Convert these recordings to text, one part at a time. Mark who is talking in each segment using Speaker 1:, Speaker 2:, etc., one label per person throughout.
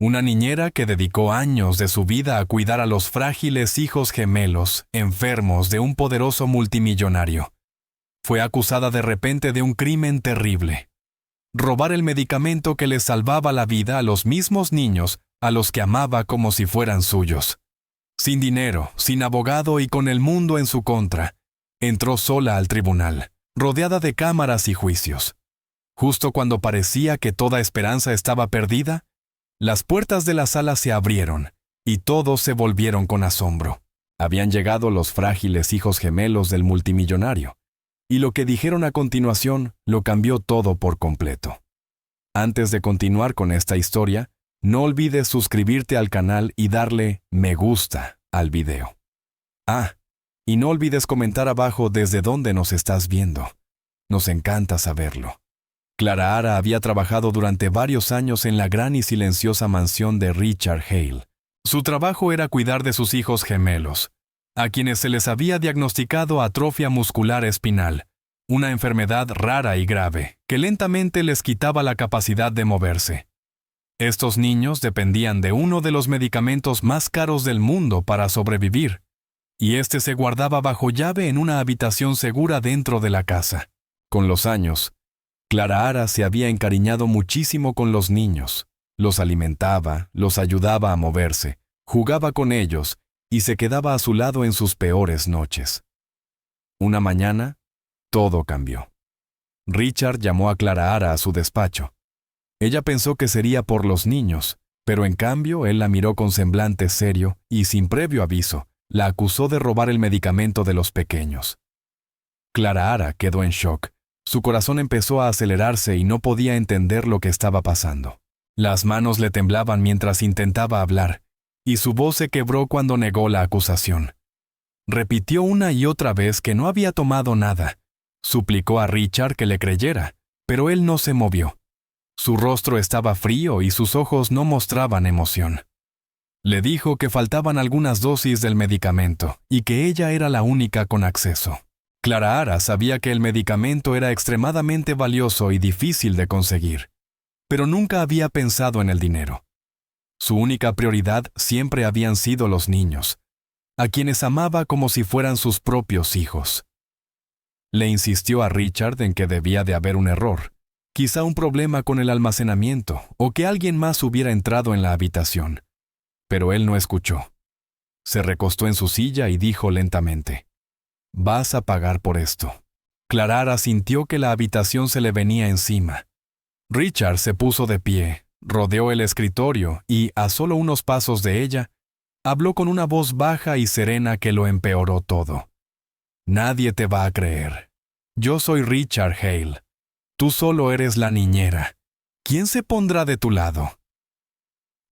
Speaker 1: Una niñera que dedicó años de su vida a cuidar a los frágiles hijos gemelos, enfermos de un poderoso multimillonario. Fue acusada de repente de un crimen terrible: robar el medicamento que les salvaba la vida a los mismos niños a los que amaba como si fueran suyos. Sin dinero, sin abogado y con el mundo en su contra, entró sola al tribunal, rodeada de cámaras y juicios. Justo cuando parecía que toda esperanza estaba perdida, las puertas de la sala se abrieron y todos se volvieron con asombro. Habían llegado los frágiles hijos gemelos del multimillonario, y lo que dijeron a continuación lo cambió todo por completo. Antes de continuar con esta historia, no olvides suscribirte al canal y darle me gusta al video. Y no olvides comentar abajo desde dónde nos estás viendo. Nos encanta saberlo. Clara Hara había trabajado durante varios años en la gran y silenciosa mansión de Richard Hale. Su trabajo era cuidar de sus hijos gemelos, a quienes se les había diagnosticado atrofia muscular espinal, una enfermedad rara y grave, que lentamente les quitaba la capacidad de moverse. Estos niños dependían de uno de los medicamentos más caros del mundo para sobrevivir, y este se guardaba bajo llave en una habitación segura dentro de la casa. Con los años, Clara Hara se había encariñado muchísimo con los niños. Los alimentaba, los ayudaba a moverse, jugaba con ellos y se quedaba a su lado en sus peores noches. Una mañana, todo cambió. Richard llamó a Clara Hara a su despacho. Ella pensó que sería por los niños, pero en cambio él la miró con semblante serio y, sin previo aviso, la acusó de robar el medicamento de los pequeños. Clara Hara quedó en shock. Su corazón empezó a acelerarse y no podía entender lo que estaba pasando. Las manos le temblaban mientras intentaba hablar, y su voz se quebró cuando negó la acusación. Repitió una y otra vez que no había tomado nada. Suplicó a Richard que le creyera, pero él no se movió. Su rostro estaba frío y sus ojos no mostraban emoción. Le dijo que faltaban algunas dosis del medicamento y que ella era la única con acceso. Clara Hara sabía que el medicamento era extremadamente valioso y difícil de conseguir, pero nunca había pensado en el dinero. Su única prioridad siempre habían sido los niños, a quienes amaba como si fueran sus propios hijos. Le insistió a Richard en que debía de haber un error, quizá un problema con el almacenamiento o que alguien más hubiera entrado en la habitación. Pero él no escuchó. Se recostó en su silla y dijo lentamente: «Vas a pagar por esto». Clara Hara sintió que la habitación se le venía encima. Richard se puso de pie, rodeó el escritorio y, a solo unos pasos de ella, habló con una voz baja y serena que lo empeoró todo. «Nadie te va a creer. Yo soy Richard Hale. Tú solo eres la niñera. ¿Quién se pondrá de tu lado?».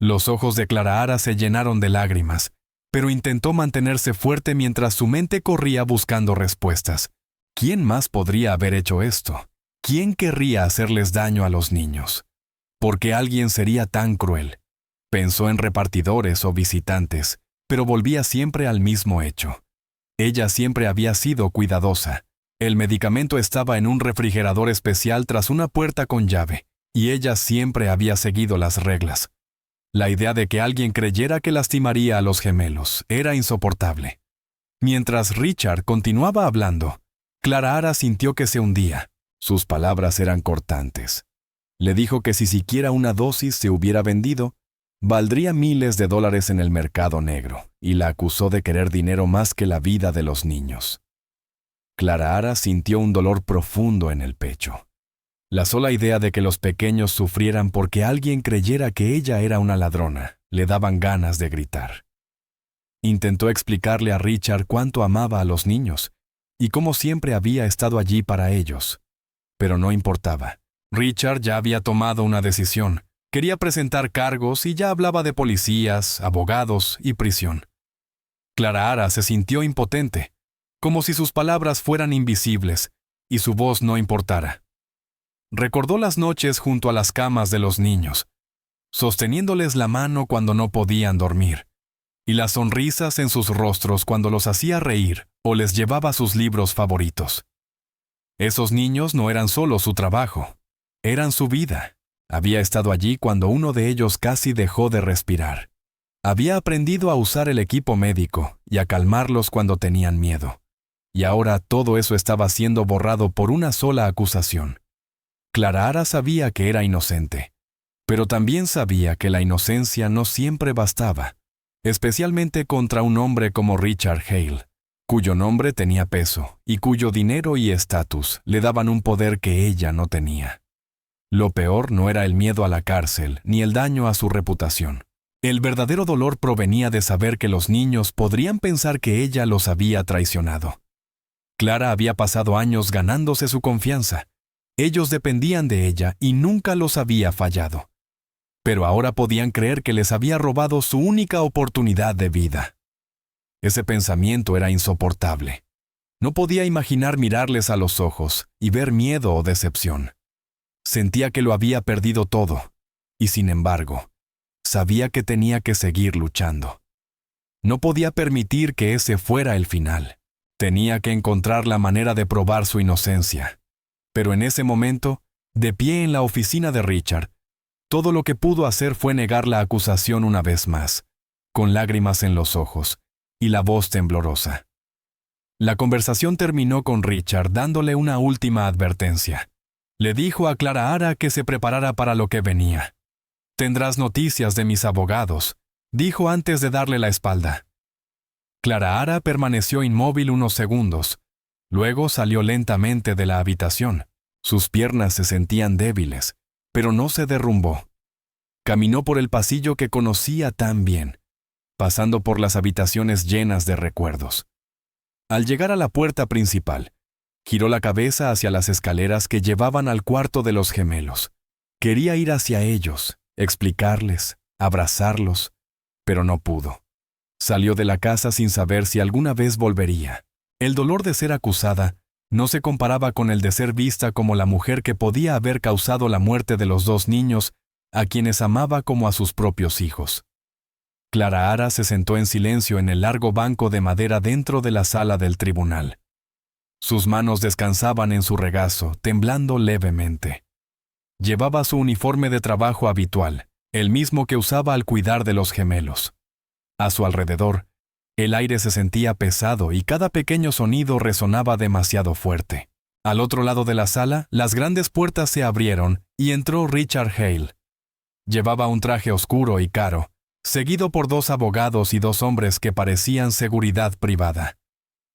Speaker 1: Los ojos de Clara Hara se llenaron de lágrimas, pero intentó mantenerse fuerte mientras su mente corría buscando respuestas. ¿Quién más podría haber hecho esto? ¿Quién querría hacerles daño a los niños? ¿Por qué alguien sería tan cruel? Pensó en repartidores o visitantes, pero volvía siempre al mismo hecho. Ella siempre había sido cuidadosa. El medicamento estaba en un refrigerador especial tras una puerta con llave, y ella siempre había seguido las reglas. La idea de que alguien creyera que lastimaría a los gemelos era insoportable. Mientras Richard continuaba hablando, Clara Hara sintió que se hundía. Sus palabras eran cortantes. Le dijo que si siquiera una dosis se hubiera vendido, valdría miles de dólares en el mercado negro, y la acusó de querer dinero más que la vida de los niños. Clara Hara sintió un dolor profundo en el pecho. La sola idea de que los pequeños sufrieran porque alguien creyera que ella era una ladrona le daban ganas de gritar. Intentó explicarle a Richard cuánto amaba a los niños y cómo siempre había estado allí para ellos. Pero no importaba. Richard ya había tomado una decisión. Quería presentar cargos y ya hablaba de policías, abogados y prisión. Clara Hara se sintió impotente, como si sus palabras fueran invisibles y su voz no importara. Recordó las noches junto a las camas de los niños, sosteniéndoles la mano cuando no podían dormir, y las sonrisas en sus rostros cuando los hacía reír o les llevaba sus libros favoritos. Esos niños no eran solo su trabajo, eran su vida, Había estado allí cuando uno de ellos casi dejó de respirar. Había aprendido a usar el equipo médico y a calmarlos cuando tenían miedo. Y ahora todo eso estaba siendo borrado por una sola acusación. Clara Ara sabía que era inocente, pero también sabía que la inocencia no siempre bastaba, especialmente contra un hombre como Richard Hale, cuyo nombre tenía peso y cuyo dinero y estatus le daban un poder que ella no tenía. Lo peor no era el miedo a la cárcel ni el daño a su reputación. El verdadero dolor provenía de saber que los niños podrían pensar que ella los había traicionado. Clara había pasado años ganándose su confianza. Ellos dependían de ella y nunca los había fallado. Pero ahora podían creer que les había robado su única oportunidad de vida. Ese pensamiento era insoportable. No podía imaginar mirarles a los ojos y ver miedo o decepción. Sentía que lo había perdido todo, y sin embargo, sabía que tenía que seguir luchando. No podía permitir que ese fuera el final. Tenía que encontrar la manera de probar su inocencia. Pero en ese momento, de pie en la oficina de Richard, todo lo que pudo hacer fue negar la acusación una vez más, con lágrimas en los ojos y la voz temblorosa. La conversación terminó con Richard dándole una última advertencia. Le dijo a Clara Ara que se preparara para lo que venía. «Tendrás noticias de mis abogados», dijo antes de darle la espalda. Clara Ara permaneció inmóvil unos segundos. Luego salió lentamente de la habitación. Sus piernas se sentían débiles, pero no se derrumbó. Caminó por el pasillo que conocía tan bien, pasando por las habitaciones llenas de recuerdos. Al llegar a la puerta principal, giró la cabeza hacia las escaleras que llevaban al cuarto de los gemelos. Quería ir hacia ellos, explicarles, abrazarlos, pero no pudo. Salió de la casa sin saber si alguna vez volvería. El dolor de ser acusada no se comparaba con el de ser vista como la mujer que podía haber causado la muerte de los dos niños, a quienes amaba como a sus propios hijos. Clara Ara se sentó en silencio en el largo banco de madera dentro de la sala del tribunal. Sus manos descansaban en su regazo, temblando levemente. Llevaba su uniforme de trabajo habitual, el mismo que usaba al cuidar de los gemelos. A su alrededor, el aire se sentía pesado y cada pequeño sonido resonaba demasiado fuerte. Al otro lado de la sala, las grandes puertas se abrieron y entró Richard Hale. Llevaba un traje oscuro y caro, seguido por dos abogados y dos hombres que parecían seguridad privada.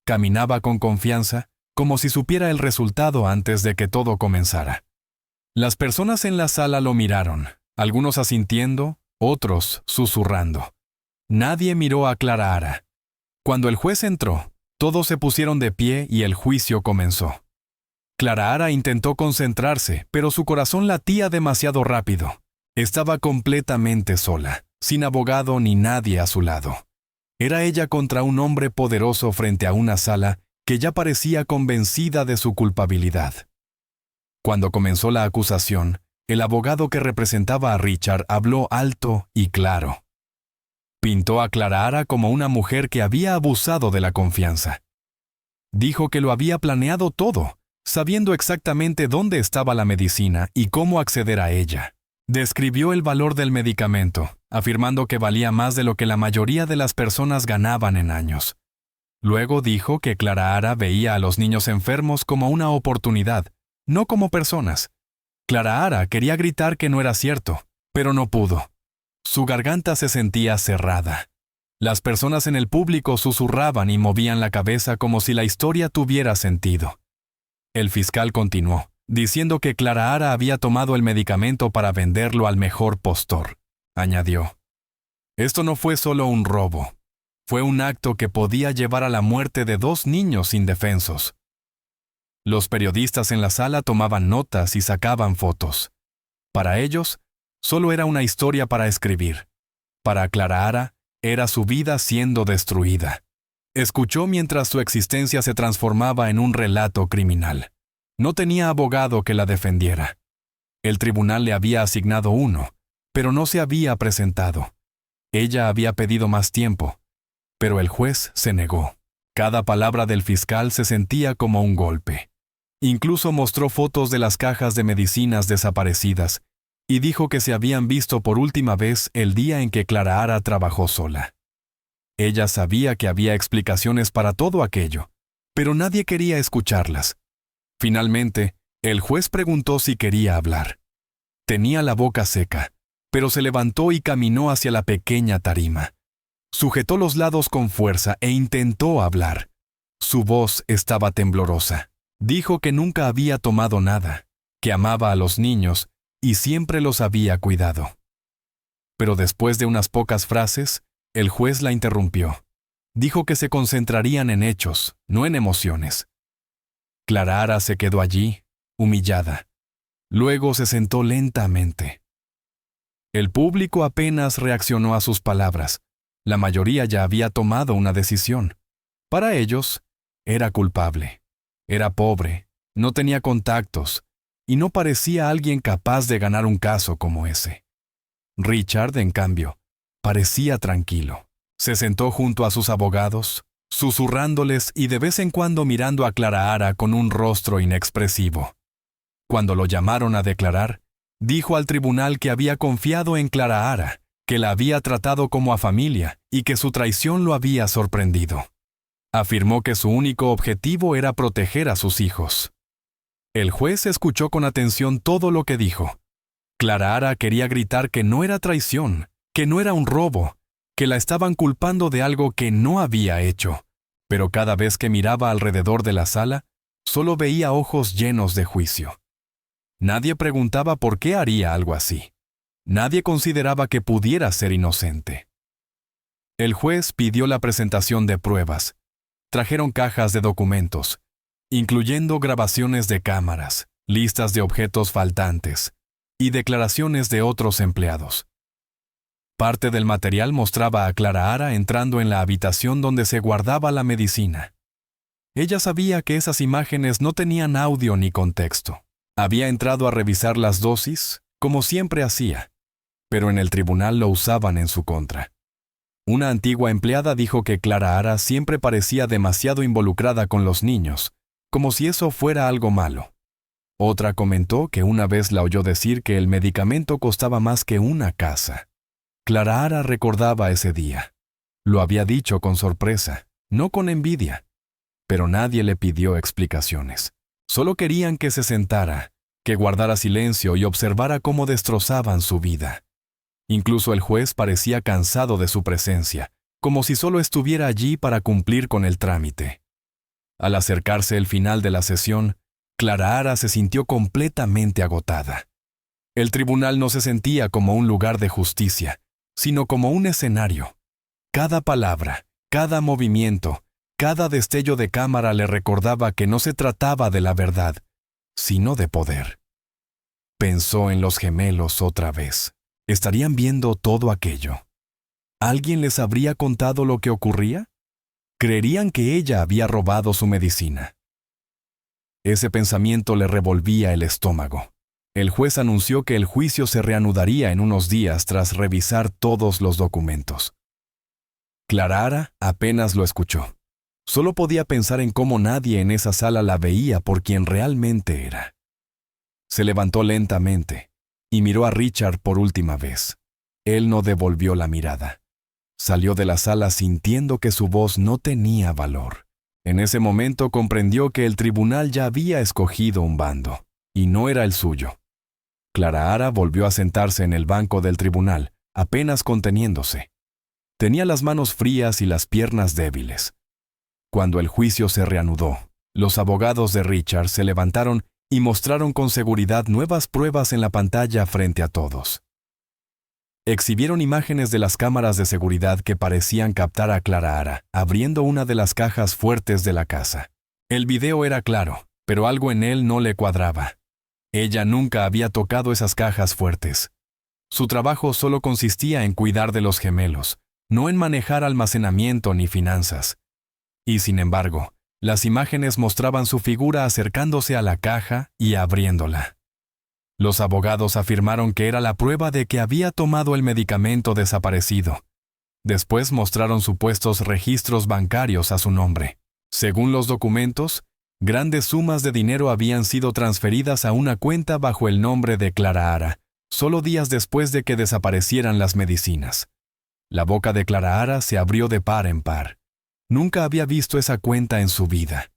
Speaker 1: Caminaba con confianza, como si supiera el resultado antes de que todo comenzara. Las personas en la sala lo miraron, algunos asintiendo, otros susurrando. Nadie miró a Clara Ara. Cuando el juez entró, todos se pusieron de pie y el juicio comenzó. Clara Ara intentó concentrarse, pero su corazón latía demasiado rápido. Estaba completamente sola, sin abogado ni nadie a su lado. Era ella contra un hombre poderoso frente a una sala que ya parecía convencida de su culpabilidad. Cuando comenzó la acusación, el abogado que representaba a Richard habló alto y claro. Pintó a Clara Ara como una mujer que había abusado de la confianza. Dijo que lo había planeado todo, sabiendo exactamente dónde estaba la medicina y cómo acceder a ella. Describió el valor del medicamento, afirmando que valía más de lo que la mayoría de las personas ganaban en años. Luego dijo que Clara Ara veía a los niños enfermos como una oportunidad, no como personas. Clara Ara quería gritar que no era cierto, pero no pudo. Su garganta se sentía cerrada. Las personas en el público susurraban y movían la cabeza como si la historia tuviera sentido. El fiscal continuó, diciendo que Clara Ara había tomado el medicamento para venderlo al mejor postor. Añadió: «Esto no fue solo un robo. Fue un acto que podía llevar a la muerte de dos niños indefensos». Los periodistas en la sala tomaban notas y sacaban fotos. Para ellos, solo era una historia para escribir. Para Clara Ara, era su vida siendo destruida. Escuchó mientras su existencia se transformaba en un relato criminal. No tenía abogado que la defendiera. El tribunal le había asignado uno, pero no se había presentado. Ella había pedido más tiempo, pero el juez se negó. Cada palabra del fiscal se sentía como un golpe. Incluso mostró fotos de las cajas de medicinas desaparecidas y dijo que se habían visto por última vez el día en que Clara Ara trabajó sola. Ella sabía que había explicaciones para todo aquello, pero nadie quería escucharlas. Finalmente, el juez preguntó si quería hablar. Tenía la boca seca, pero se levantó y caminó hacia la pequeña tarima. Sujetó los lados con fuerza e intentó hablar. Su voz estaba temblorosa. Dijo que nunca había tomado nada, que amaba a los niños y siempre los había cuidado. Pero después de unas pocas frases, el juez la interrumpió. Dijo que se concentrarían en hechos, no en emociones. Clara Ara se quedó allí, humillada. Luego se sentó lentamente. El público apenas reaccionó a sus palabras. La mayoría ya había tomado una decisión. Para ellos, era culpable. Era pobre, no tenía contactos, y no parecía alguien capaz de ganar un caso como ese. Richard, en cambio, parecía tranquilo. Se sentó junto a sus abogados, susurrándoles y de vez en cuando mirando a Clara Ara con un rostro inexpresivo. Cuando lo llamaron a declarar, dijo al tribunal que había confiado en Clara Ara, que la había tratado como a familia y que su traición lo había sorprendido. Afirmó que su único objetivo era proteger a sus hijos. El juez escuchó con atención todo lo que dijo. Clara Ara quería gritar que no era traición, que no era un robo, que la estaban culpando de algo que no había hecho, pero cada vez que miraba alrededor de la sala, solo veía ojos llenos de juicio. Nadie preguntaba por qué haría algo así. Nadie consideraba que pudiera ser inocente. El juez pidió la presentación de pruebas. Trajeron cajas de documentos, incluyendo grabaciones de cámaras, listas de objetos faltantes y declaraciones de otros empleados. Parte del material mostraba a Clara Ara entrando en la habitación donde se guardaba la medicina. Ella sabía que esas imágenes no tenían audio ni contexto. Había entrado a revisar las dosis, como siempre hacía, pero en el tribunal lo usaban en su contra. Una antigua empleada dijo que Clara Ara siempre parecía demasiado involucrada con los niños, como si eso fuera algo malo. Otra comentó que una vez la oyó decir que el medicamento costaba más que una casa. Clara Ara recordaba ese día. Lo había dicho con sorpresa, no con envidia. Pero nadie le pidió explicaciones. Solo querían que se sentara, que guardara silencio y observara cómo destrozaban su vida. Incluso el juez parecía cansado de su presencia, como si solo estuviera allí para cumplir con el trámite. Al acercarse el final de la sesión, Clara Ara se sintió completamente agotada. El tribunal no se sentía como un lugar de justicia, sino como un escenario. Cada palabra, cada movimiento, cada destello de cámara le recordaba que no se trataba de la verdad, sino de poder. Pensó en los gemelos otra vez. ¿Estarían viendo todo aquello? ¿Alguien les habría contado lo que ocurría? ¿Creerían que ella había robado su medicina? Ese pensamiento le revolvía el estómago. El juez anunció que el juicio se reanudaría en unos días tras revisar todos los documentos. Clara Ara apenas lo escuchó. Solo podía pensar en cómo nadie en esa sala la veía por quien realmente era. Se levantó lentamente y miró a Richard por última vez. Él no devolvió la mirada. Salió de la sala sintiendo que su voz no tenía valor. En ese momento comprendió que el tribunal ya había escogido un bando, y no era el suyo. Clara Ara volvió a sentarse en el banco del tribunal, apenas conteniéndose. Tenía las manos frías y las piernas débiles. Cuando el juicio se reanudó, los abogados de Richard se levantaron y mostraron con seguridad nuevas pruebas en la pantalla frente a todos. Exhibieron imágenes de las cámaras de seguridad que parecían captar a Clara Ara, abriendo una de las cajas fuertes de la casa. El video era claro, pero algo en él no le cuadraba. Ella nunca había tocado esas cajas fuertes. Su trabajo solo consistía en cuidar de los gemelos, no en manejar almacenamiento ni finanzas. Y sin embargo, las imágenes mostraban su figura acercándose a la caja y abriéndola. Los abogados afirmaron que era la prueba de que había tomado el medicamento desaparecido. Después mostraron supuestos registros bancarios a su nombre. Según los documentos, grandes sumas de dinero habían sido transferidas a una cuenta bajo el nombre de Clara Ara, solo días después de que desaparecieran las medicinas. La boca de Clara Ara se abrió de par en par. Nunca había visto esa cuenta en su vida.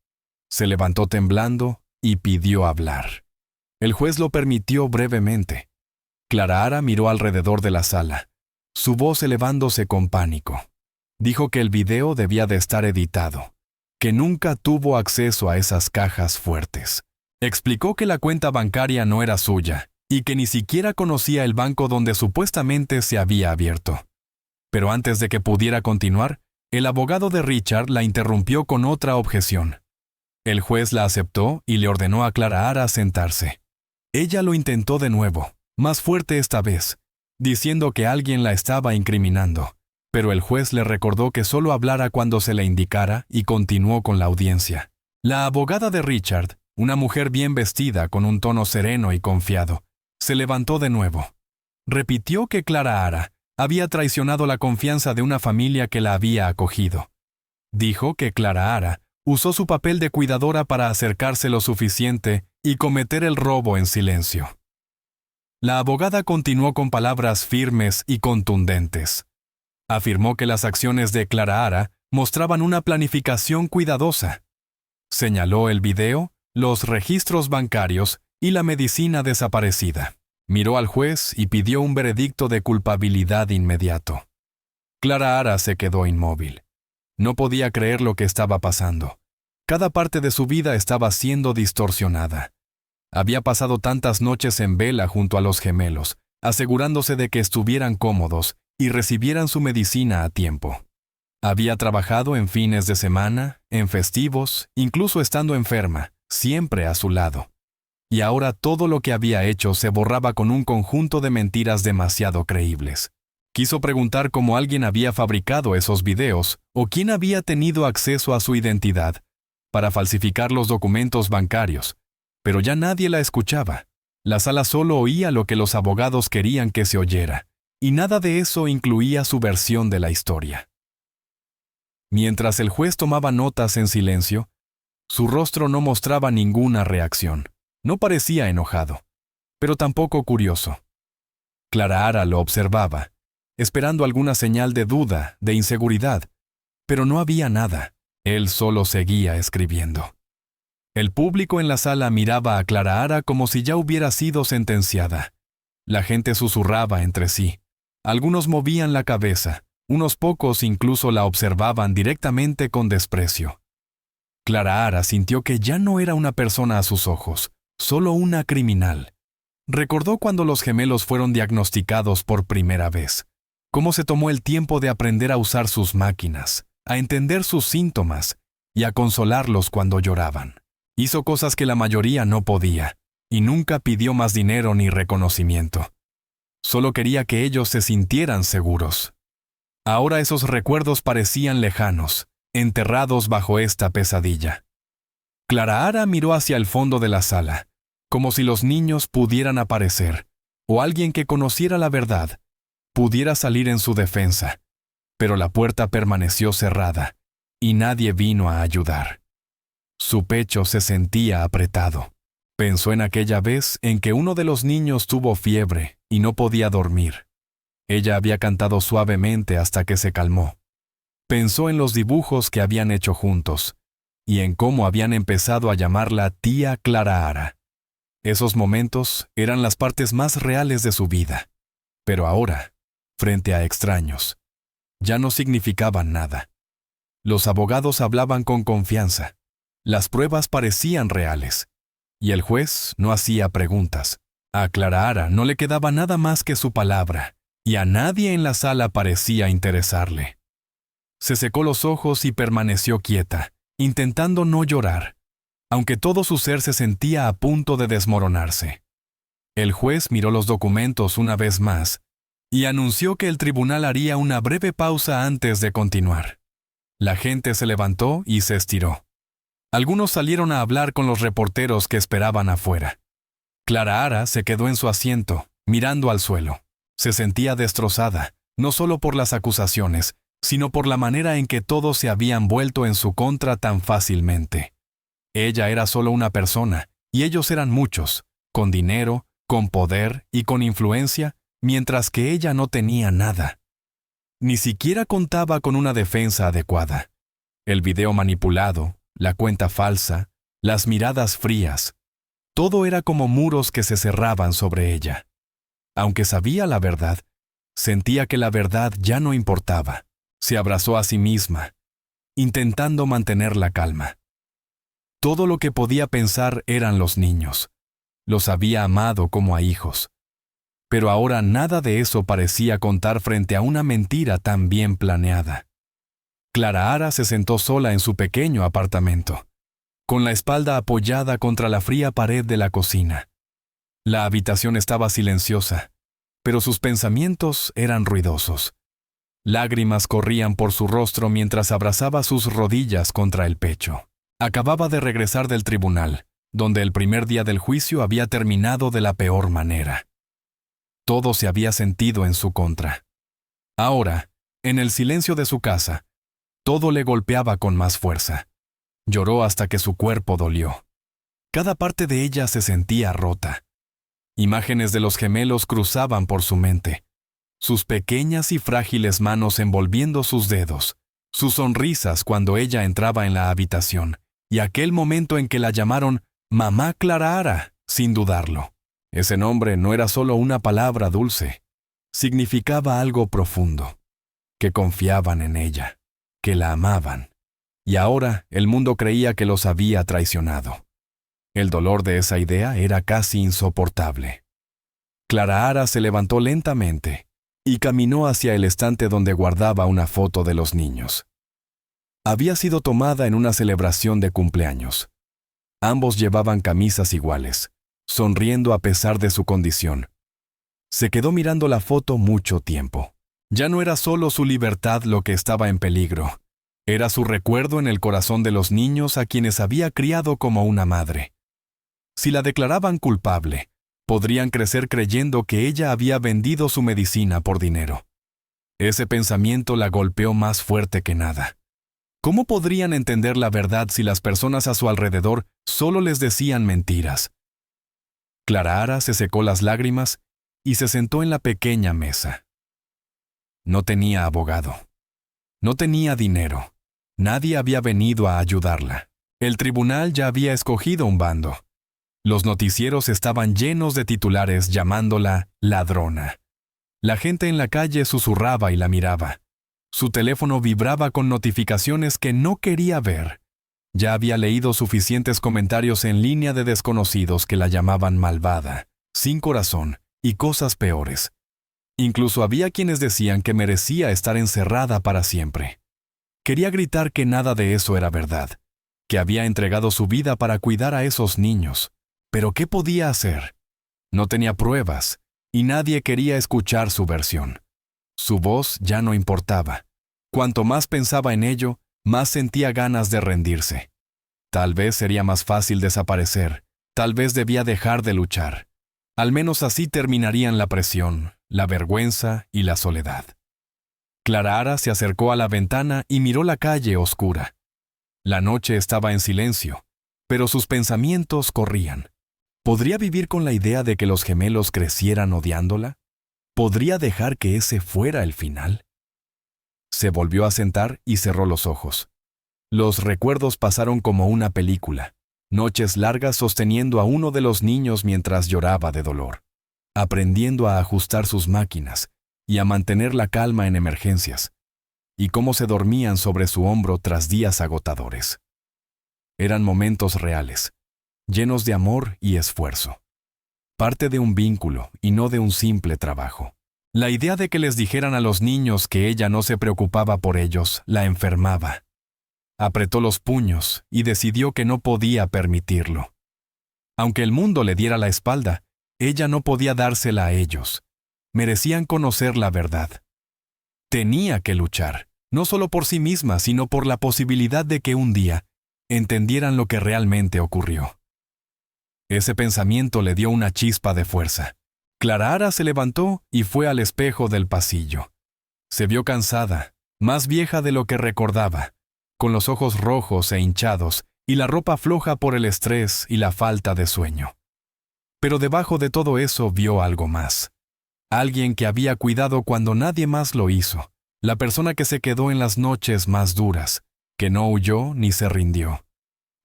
Speaker 1: Se levantó temblando y pidió hablar. El juez lo permitió brevemente. Clara Ara miró alrededor de la sala, su voz elevándose con pánico. Dijo que el video debía de estar editado, que nunca tuvo acceso a esas cajas fuertes. Explicó que la cuenta bancaria no era suya y que ni siquiera conocía el banco donde supuestamente se había abierto. Pero antes de que pudiera continuar, el abogado de Richard la interrumpió con otra objeción. El juez la aceptó y le ordenó a Clara Ara sentarse. Ella lo intentó de nuevo, más fuerte esta vez, diciendo que alguien la estaba incriminando, pero el juez le recordó que solo hablara cuando se le indicara y continuó con la audiencia. La abogada de Richard, una mujer bien vestida con un tono sereno y confiado, se levantó de nuevo. Repitió que Clara Ara había traicionado la confianza de una familia que la había acogido. Dijo que Clara Ara usó su papel de cuidadora para acercarse lo suficiente y cometer el robo en silencio. La abogada continuó con palabras firmes y contundentes. Afirmó que las acciones de Clara Ara mostraban una planificación cuidadosa. Señaló el video, los registros bancarios y la medicina desaparecida. Miró al juez y pidió un veredicto de culpabilidad inmediato. Clara Ara se quedó inmóvil. No podía creer lo que estaba pasando. Cada parte de su vida estaba siendo distorsionada. Había pasado tantas noches en vela junto a los gemelos, asegurándose de que estuvieran cómodos y recibieran su medicina a tiempo. Había trabajado en fines de semana, en festivos, incluso estando enferma, siempre a su lado. Y ahora todo lo que había hecho se borraba con un conjunto de mentiras demasiado creíbles. Quiso preguntar cómo alguien había fabricado esos videos o quién había tenido acceso a su identidad para falsificar los documentos bancarios, pero ya nadie la escuchaba. La sala solo oía lo que los abogados querían que se oyera, y nada de eso incluía su versión de la historia. Mientras el juez tomaba notas en silencio, su rostro no mostraba ninguna reacción. No parecía enojado, pero tampoco curioso. Clara Ara lo observaba, esperando alguna señal de duda, de inseguridad, pero no había nada. Él solo seguía escribiendo. El público en la sala miraba a Clara Ara como si ya hubiera sido sentenciada. La gente susurraba entre sí. Algunos movían la cabeza, unos pocos incluso la observaban directamente con desprecio. Clara Ara sintió que ya no era una persona a sus ojos, solo una criminal. Recordó cuando los gemelos fueron diagnosticados por primera vez, cómo se tomó el tiempo de aprender a usar sus máquinas, a entender sus síntomas y a consolarlos cuando lloraban. Hizo cosas que la mayoría no podía, y nunca pidió más dinero ni reconocimiento. Solo quería que ellos se sintieran seguros. Ahora esos recuerdos parecían lejanos, enterrados bajo esta pesadilla. Clara Ara miró hacia el fondo de la sala, como si los niños pudieran aparecer, o alguien que conociera la verdad pudiera salir en su defensa, pero la puerta permaneció cerrada, y nadie vino a ayudar. Su pecho se sentía apretado. Pensó en aquella vez en que uno de los niños tuvo fiebre y no podía dormir. Ella había cantado suavemente hasta que se calmó. Pensó en los dibujos que habían hecho juntos y en cómo habían empezado a llamarla tía Clara Ara. Esos momentos eran las partes más reales de su vida. Pero ahora, frente a extraños, ya no significaban nada. Los abogados hablaban con confianza. Las pruebas parecían reales. Y el juez no hacía preguntas. A Clara Ara no le quedaba nada más que su palabra, y a nadie en la sala parecía interesarle. Se secó los ojos y permaneció quieta, intentando no llorar, aunque todo su ser se sentía a punto de desmoronarse. El juez miró los documentos una vez más y anunció que el tribunal haría una breve pausa antes de continuar. La gente se levantó y se estiró. Algunos salieron a hablar con los reporteros que esperaban afuera. Clara Ara se quedó en su asiento, mirando al suelo. Se sentía destrozada, no solo por las acusaciones, sino por la manera en que todos se habían vuelto en su contra tan fácilmente. Ella era solo una persona, y ellos eran muchos, con dinero, con poder y con influencia, mientras que ella no tenía nada. Ni siquiera contaba con una defensa adecuada. El video manipulado, la cuenta falsa, las miradas frías, todo era como muros que se cerraban sobre ella. Aunque sabía la verdad, sentía que la verdad ya no importaba. Se abrazó a sí misma, intentando mantener la calma. Todo lo que podía pensar eran los niños. Los había amado como a hijos. Pero ahora nada de eso parecía contar frente a una mentira tan bien planeada. Clara Ara se sentó sola en su pequeño apartamento, con la espalda apoyada contra la fría pared de la cocina. La habitación estaba silenciosa, pero sus pensamientos eran ruidosos. Lágrimas corrían por su rostro mientras abrazaba sus rodillas contra el pecho. Acababa de regresar del tribunal, donde el primer día del juicio había terminado de la peor manera. Todo se había sentido en su contra. Ahora, en el silencio de su casa, todo le golpeaba con más fuerza. Lloró hasta que su cuerpo dolió. Cada parte de ella se sentía rota. Imágenes de los gemelos cruzaban por su mente. Sus pequeñas y frágiles manos envolviendo sus dedos, sus sonrisas cuando ella entraba en la habitación, y aquel momento en que la llamaron Mamá Clara Ara, sin dudarlo. Ese nombre no era solo una palabra dulce, significaba algo profundo, que confiaban en ella, que la amaban, y ahora el mundo creía que los había traicionado. El dolor de esa idea era casi insoportable. Clara Ara se levantó lentamente y caminó hacia el estante donde guardaba una foto de los niños. Había sido tomada en una celebración de cumpleaños. Ambos llevaban camisas iguales, sonriendo a pesar de su condición. Se quedó mirando la foto mucho tiempo. Ya no era solo su libertad lo que estaba en peligro. Era su recuerdo en el corazón de los niños a quienes había criado como una madre. Si la declaraban culpable, podrían crecer creyendo que ella había vendido su medicina por dinero. Ese pensamiento la golpeó más fuerte que nada. ¿Cómo podrían entender la verdad si las personas a su alrededor solo les decían mentiras? Clara Ara se secó las lágrimas y se sentó en la pequeña mesa. No tenía abogado. No tenía dinero. Nadie había venido a ayudarla. El tribunal ya había escogido un bando. Los noticieros estaban llenos de titulares llamándola ladrona. La gente en la calle susurraba y la miraba. Su teléfono vibraba con notificaciones que no quería ver. Ya había leído suficientes comentarios en línea de desconocidos que la llamaban malvada, sin corazón y cosas peores. Incluso había quienes decían que merecía estar encerrada para siempre. Quería gritar que nada de eso era verdad, que había entregado su vida para cuidar a esos niños. Pero ¿qué podía hacer? No tenía pruebas, y nadie quería escuchar su versión. Su voz ya no importaba. Cuanto más pensaba en ello, más sentía ganas de rendirse. Tal vez sería más fácil desaparecer, tal vez debía dejar de luchar. Al menos así terminarían la presión, la vergüenza y la soledad. Clara Ara se acercó a la ventana y miró la calle oscura. La noche estaba en silencio, pero sus pensamientos corrían. ¿Podría vivir con la idea de que los gemelos crecieran odiándola? ¿Podría dejar que ese fuera el final? Se volvió a sentar y cerró los ojos. Los recuerdos pasaron como una película, noches largas sosteniendo a uno de los niños mientras lloraba de dolor, aprendiendo a ajustar sus máquinas y a mantener la calma en emergencias, y cómo se dormían sobre su hombro tras días agotadores. Eran momentos reales, llenos de amor y esfuerzo. Parte de un vínculo y no de un simple trabajo. La idea de que les dijeran a los niños que ella no se preocupaba por ellos la enfermaba. Apretó los puños y decidió que no podía permitirlo. Aunque el mundo le diera la espalda, ella no podía dársela a ellos. Merecían conocer la verdad. Tenía que luchar, no solo por sí misma, sino por la posibilidad de que un día entendieran lo que realmente ocurrió. Ese pensamiento le dio una chispa de fuerza. Clara Ara se levantó y fue al espejo del pasillo. Se vio cansada, más vieja de lo que recordaba, con los ojos rojos e hinchados y la ropa floja por el estrés y la falta de sueño. Pero debajo de todo eso vio algo más. Alguien que había cuidado cuando nadie más lo hizo. La persona que se quedó en las noches más duras, que no huyó ni se rindió.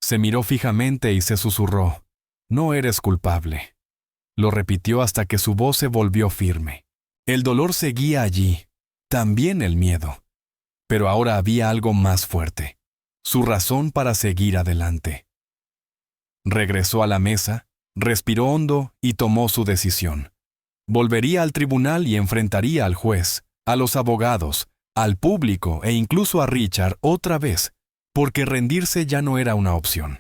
Speaker 1: Se miró fijamente y se susurró: «No eres culpable». Lo repitió hasta que su voz se volvió firme. El dolor seguía allí, también el miedo. Pero ahora había algo más fuerte, su razón para seguir adelante. Regresó a la mesa, respiró hondo y tomó su decisión. Volvería al tribunal y enfrentaría al juez, a los abogados, al público e incluso a Richard otra vez, porque rendirse ya no era una opción.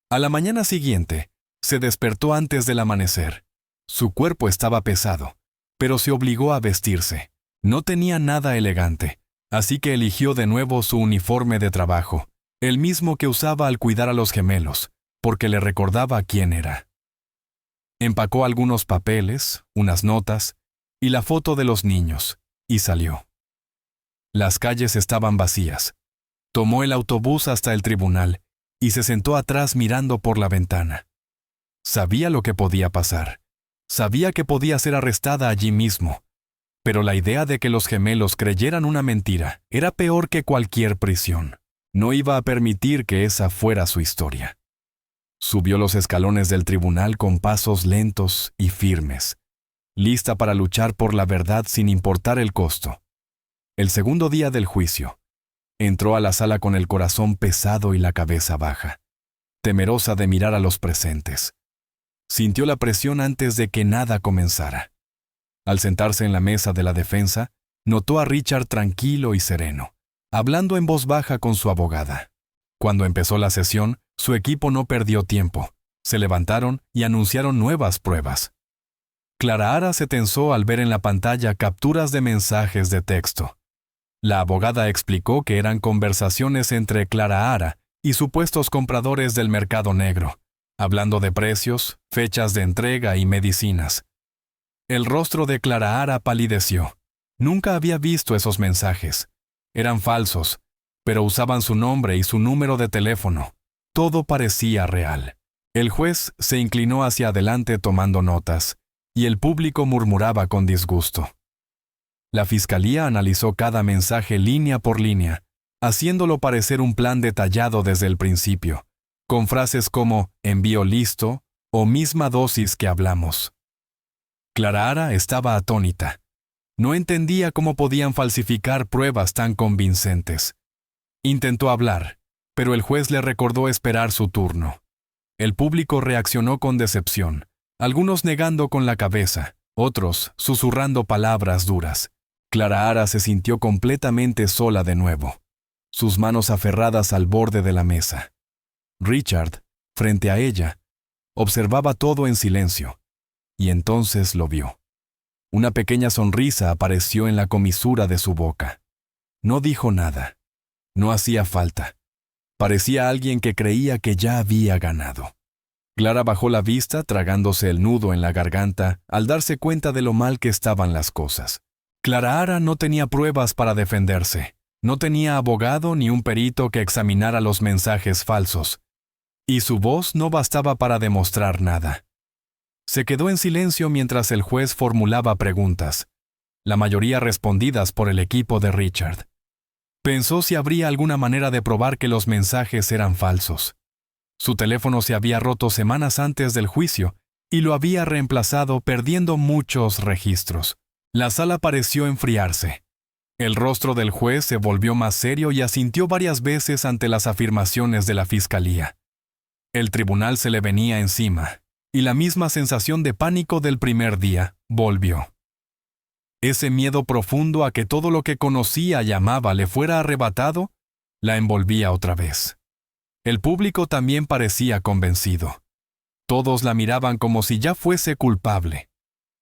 Speaker 1: A la mañana siguiente, se despertó antes del amanecer. Su cuerpo estaba pesado, pero se obligó a vestirse. No tenía nada elegante, así que eligió de nuevo su uniforme de trabajo, el mismo que usaba al cuidar a los gemelos, porque le recordaba quién era. Empacó algunos papeles, unas notas y la foto de los niños, y salió. Las calles estaban vacías. Tomó el autobús hasta el tribunal y se sentó atrás mirando por la ventana. Sabía lo que podía pasar. Sabía que podía ser arrestada allí mismo. Pero la idea de que los gemelos creyeran una mentira era peor que cualquier prisión. No iba a permitir que esa fuera su historia. Subió los escalones del tribunal con pasos lentos y firmes, lista para luchar por la verdad sin importar el costo. El segundo día del juicio, entró a la sala con el corazón pesado y la cabeza baja, temerosa de mirar a los presentes. Sintió la presión antes de que nada comenzara. Al sentarse en la mesa de la defensa, notó a Richard tranquilo y sereno, hablando en voz baja con su abogada. Cuando empezó la sesión, su equipo no perdió tiempo. Se levantaron y anunciaron nuevas pruebas. Clara Ara se tensó al ver en la pantalla capturas de mensajes de texto. La abogada explicó que eran conversaciones entre Clara Ara y supuestos compradores del mercado negro, hablando de precios, fechas de entrega y medicinas. El rostro de Clara Ara palideció. Nunca había visto esos mensajes. Eran falsos, pero usaban su nombre y su número de teléfono. Todo parecía real. El juez se inclinó hacia adelante tomando notas, y el público murmuraba con disgusto. La fiscalía analizó cada mensaje línea por línea, haciéndolo parecer un plan detallado desde el principio, con frases como «envío listo» o «misma dosis que hablamos». Clara Ara estaba atónita. No entendía cómo podían falsificar pruebas tan convincentes. Intentó hablar, pero el juez le recordó esperar su turno. El público reaccionó con decepción, algunos negando con la cabeza, otros susurrando palabras duras. Clara Ara se sintió completamente sola de nuevo, sus manos aferradas al borde de la mesa. Richard, frente a ella, observaba todo en silencio, y entonces lo vio. Una pequeña sonrisa apareció en la comisura de su boca. No dijo nada. No hacía falta. Parecía alguien que creía que ya había ganado. Clara bajó la vista, tragándose el nudo en la garganta, al darse cuenta de lo mal que estaban las cosas. Clara Ara no tenía pruebas para defenderse. No tenía abogado ni un perito que examinara los mensajes falsos. Y su voz no bastaba para demostrar nada. Se quedó en silencio mientras el juez formulaba preguntas, la mayoría respondidas por el equipo de Richard. Pensó si habría alguna manera de probar que los mensajes eran falsos. Su teléfono se había roto semanas antes del juicio y lo había reemplazado perdiendo muchos registros. La sala pareció enfriarse. El rostro del juez se volvió más serio y asintió varias veces ante las afirmaciones de la fiscalía. El tribunal se le venía encima, y la misma sensación de pánico del primer día volvió. Ese miedo profundo a que todo lo que conocía y amaba le fuera arrebatado, la envolvía otra vez. El público también parecía convencido. Todos la miraban como si ya fuese culpable.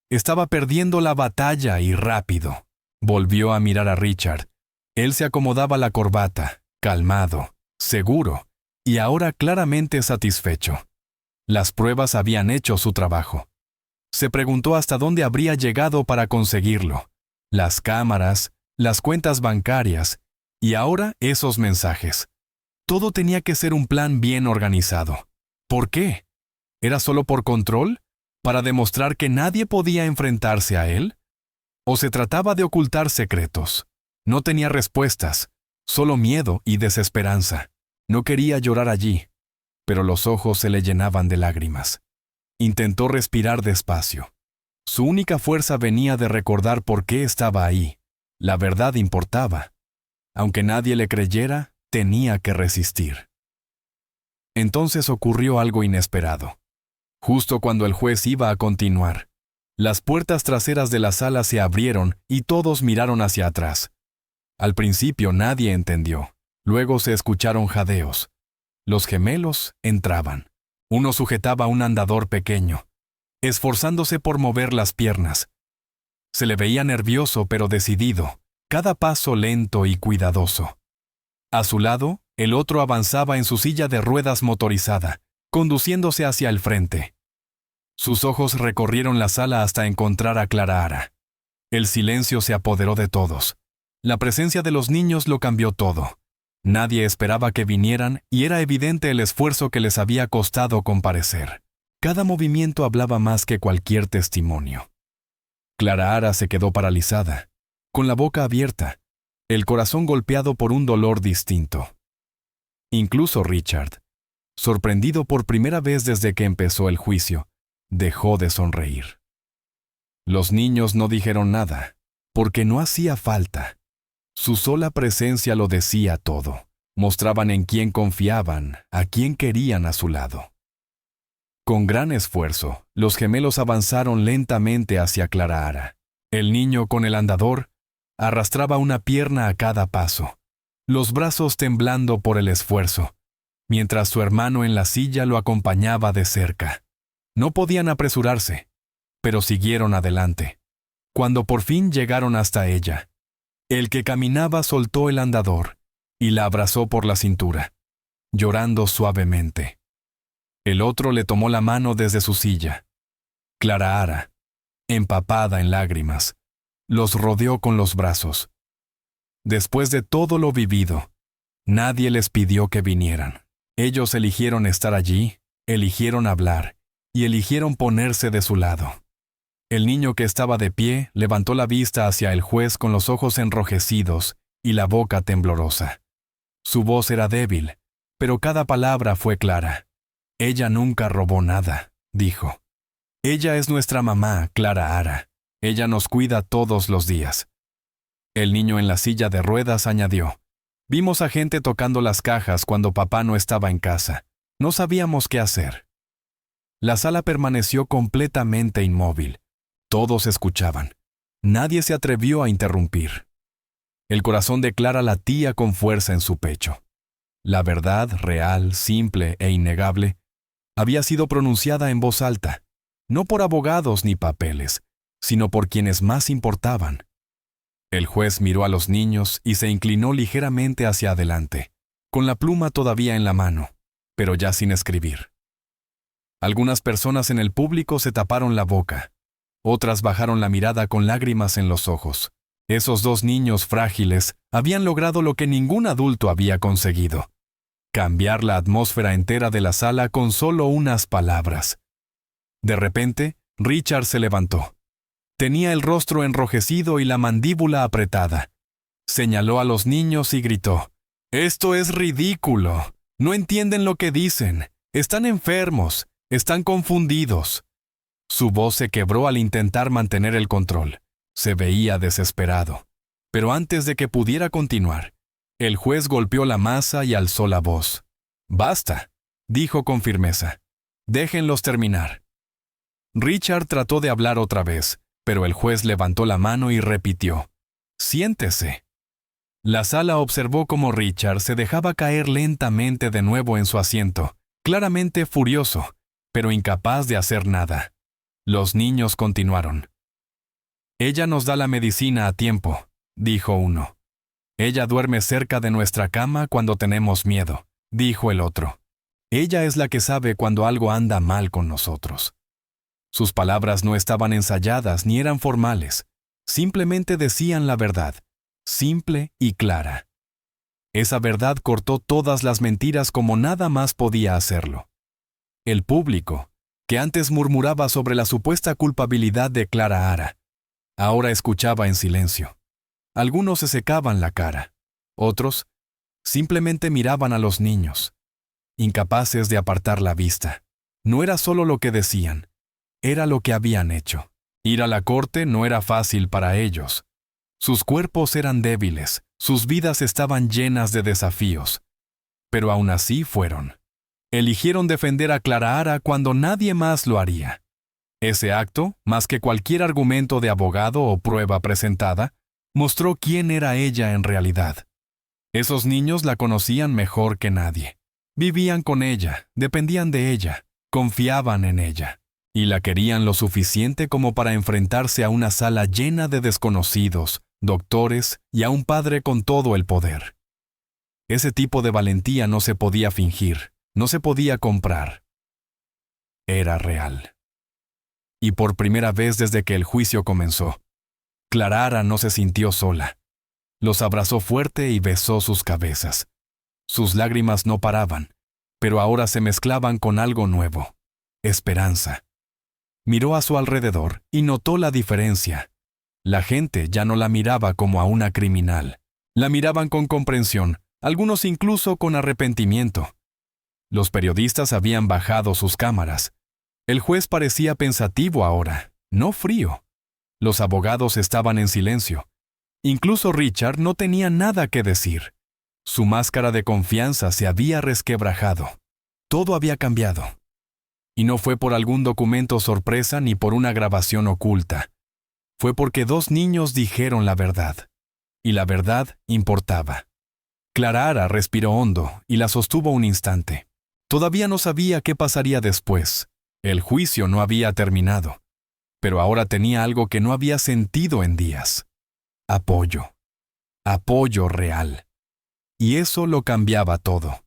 Speaker 1: Estaba perdiendo la batalla y rápido. Volvió a mirar a Richard. Él se acomodaba la corbata, calmado, seguro, y ahora claramente satisfecho. Las pruebas habían hecho su trabajo. Se preguntó hasta dónde habría llegado para conseguirlo. Las cámaras, las cuentas bancarias, y ahora esos mensajes. Todo tenía que ser un plan bien organizado. ¿Por qué? ¿Era solo por control? ¿Para demostrar que nadie podía enfrentarse a él? ¿O se trataba de ocultar secretos? No tenía respuestas, solo miedo y desesperanza. No quería llorar allí, pero los ojos se le llenaban de lágrimas. Intentó respirar despacio. Su única fuerza venía de recordar por qué estaba ahí. La verdad importaba. Aunque nadie le creyera, tenía que resistir. Entonces ocurrió algo inesperado. Justo cuando el juez iba a continuar, las puertas traseras de la sala se abrieron y todos miraron hacia atrás. Al principio nadie entendió. Luego se escucharon jadeos. Los gemelos entraban. Uno sujetaba un andador pequeño, esforzándose por mover las piernas. Se le veía nervioso pero decidido, cada paso lento y cuidadoso. A su lado, el otro avanzaba en su silla de ruedas motorizada, conduciéndose hacia el frente. Sus ojos recorrieron la sala hasta encontrar a Clara. El silencio se apoderó de todos. La presencia de los niños lo cambió todo. Nadie esperaba que vinieran y era evidente el esfuerzo que les había costado comparecer. Cada movimiento hablaba más que cualquier testimonio. Clara se quedó paralizada, con la boca abierta, el corazón golpeado por un dolor distinto. Incluso Richard, sorprendido por primera vez desde que empezó el juicio, dejó de sonreír. Los niños no dijeron nada, porque no hacía falta. Su sola presencia lo decía todo. Mostraban en quién confiaban, a quién querían a su lado. Con gran esfuerzo, los gemelos avanzaron lentamente hacia Clara. El niño con el andador arrastraba una pierna a cada paso, los brazos temblando por el esfuerzo, mientras su hermano en la silla lo acompañaba de cerca. No podían apresurarse, pero siguieron adelante. Cuando por fin llegaron hasta ella, el que caminaba soltó el andador y la abrazó por la cintura, llorando suavemente. El otro le tomó la mano desde su silla. Clara, empapada en lágrimas, los rodeó con los brazos. Después de todo lo vivido, nadie les pidió que vinieran. Ellos eligieron estar allí, eligieron hablar y eligieron ponerse de su lado. El niño que estaba de pie levantó la vista hacia el juez con los ojos enrojecidos y la boca temblorosa. Su voz era débil, pero cada palabra fue clara. Ella nunca robó nada, dijo. Ella es nuestra mamá, Clara. Ella nos cuida todos los días. El niño en la silla de ruedas añadió. Vimos a gente tocando las cajas cuando papá no estaba en casa. No sabíamos qué hacer. La sala permaneció completamente inmóvil. Todos escuchaban. Nadie se atrevió a interrumpir. El corazón de Clara latía con fuerza en su pecho. La verdad, real, simple e innegable, había sido pronunciada en voz alta, no por abogados ni papeles, sino por quienes más importaban. El juez miró a los niños y se inclinó ligeramente hacia adelante, con la pluma todavía en la mano, pero ya sin escribir. Algunas personas en el público se taparon la boca. Otras bajaron la mirada con lágrimas en los ojos. Esos dos niños frágiles habían logrado lo que ningún adulto había conseguido: cambiar la atmósfera entera de la sala con solo unas palabras. De repente, Richard se levantó. Tenía el rostro enrojecido y la mandíbula apretada. Señaló a los niños y gritó: «¡Esto es ridículo! No entienden lo que dicen. Están enfermos. Están confundidos». Su voz se quebró al intentar mantener el control. Se veía desesperado. Pero antes de que pudiera continuar, el juez golpeó la masa y alzó la voz. «Basta», dijo con firmeza. «Déjenlos terminar». Richard trató de hablar otra vez, pero el juez levantó la mano y repitió: «Siéntese». La sala observó cómo Richard se dejaba caer lentamente de nuevo en su asiento, claramente furioso, pero incapaz de hacer nada. Los niños continuaron. «Ella nos da la medicina a tiempo», dijo uno. «Ella duerme cerca de nuestra cama cuando tenemos miedo», dijo el otro. «Ella es la que sabe cuando algo anda mal con nosotros». Sus palabras no estaban ensayadas ni eran formales. Simplemente decían la verdad, simple y clara. Esa verdad cortó todas las mentiras como nada más podía hacerlo. El público, que antes murmuraba sobre la supuesta culpabilidad de Clara Ara, ahora escuchaba en silencio. Algunos se secaban la cara, otros simplemente miraban a los niños, incapaces de apartar la vista. No era solo lo que decían, era lo que habían hecho. Ir a la corte no era fácil para ellos. Sus cuerpos eran débiles, sus vidas estaban llenas de desafíos. Pero aún así fueron. Eligieron defender a Clara Ara cuando nadie más lo haría. Ese acto, más que cualquier argumento de abogado o prueba presentada, mostró quién era ella en realidad. Esos niños la conocían mejor que nadie. Vivían con ella, dependían de ella, confiaban en ella, y la querían lo suficiente como para enfrentarse a una sala llena de desconocidos, doctores y a un padre con todo el poder. Ese tipo de valentía no se podía fingir, no se podía comprar. Era real. Y por primera vez desde que el juicio comenzó, Clara Ara no se sintió sola. Los abrazó fuerte y besó sus cabezas. Sus lágrimas no paraban, pero ahora se mezclaban con algo nuevo: esperanza. Miró a su alrededor y notó la diferencia. La gente ya no la miraba como a una criminal. La miraban con comprensión, algunos incluso con arrepentimiento. Los periodistas habían bajado sus cámaras. El juez parecía pensativo ahora, no frío. Los abogados estaban en silencio. Incluso Richard no tenía nada que decir. Su máscara de confianza se había resquebrajado. Todo había cambiado. Y no fue por algún documento sorpresa ni por una grabación oculta. Fue porque dos niños dijeron la verdad. Y la verdad importaba. Clara Ara respiró hondo y la sostuvo un instante. Todavía no sabía qué pasaría después. El juicio no había terminado. Pero ahora tenía algo que no había sentido en días. Apoyo. Apoyo real. Y eso lo cambiaba todo.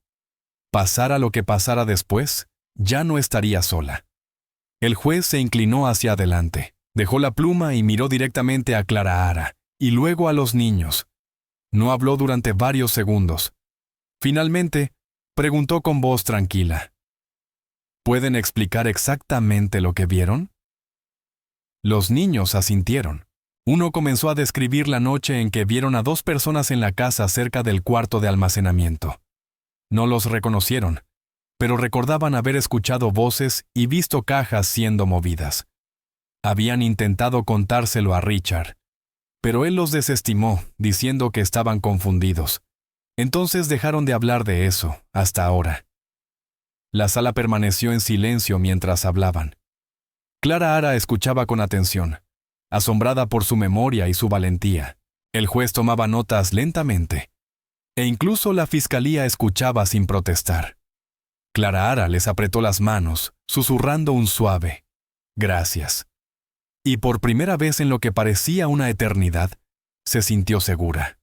Speaker 1: Pasara lo que pasara después, ya no estaría sola. El juez se inclinó hacia adelante, dejó la pluma y miró directamente a Clara Ara, y luego a los niños. No habló durante varios segundos. Finalmente, preguntó con voz tranquila: ¿pueden explicar exactamente lo que vieron? Los niños asintieron. Uno comenzó a describir la noche en que vieron a dos personas en la casa cerca del cuarto de almacenamiento. No los reconocieron, pero recordaban haber escuchado voces y visto cajas siendo movidas. Habían intentado contárselo a Richard, pero él los desestimó, diciendo que estaban confundidos. Entonces dejaron de hablar de eso, hasta ahora. La sala permaneció en silencio mientras hablaban. Clara Ara escuchaba con atención, asombrada por su memoria y su valentía. El juez tomaba notas lentamente, e incluso la fiscalía escuchaba sin protestar. Clara Ara les apretó las manos, susurrando un suave «gracias». Y por primera vez en lo que parecía una eternidad, se sintió segura.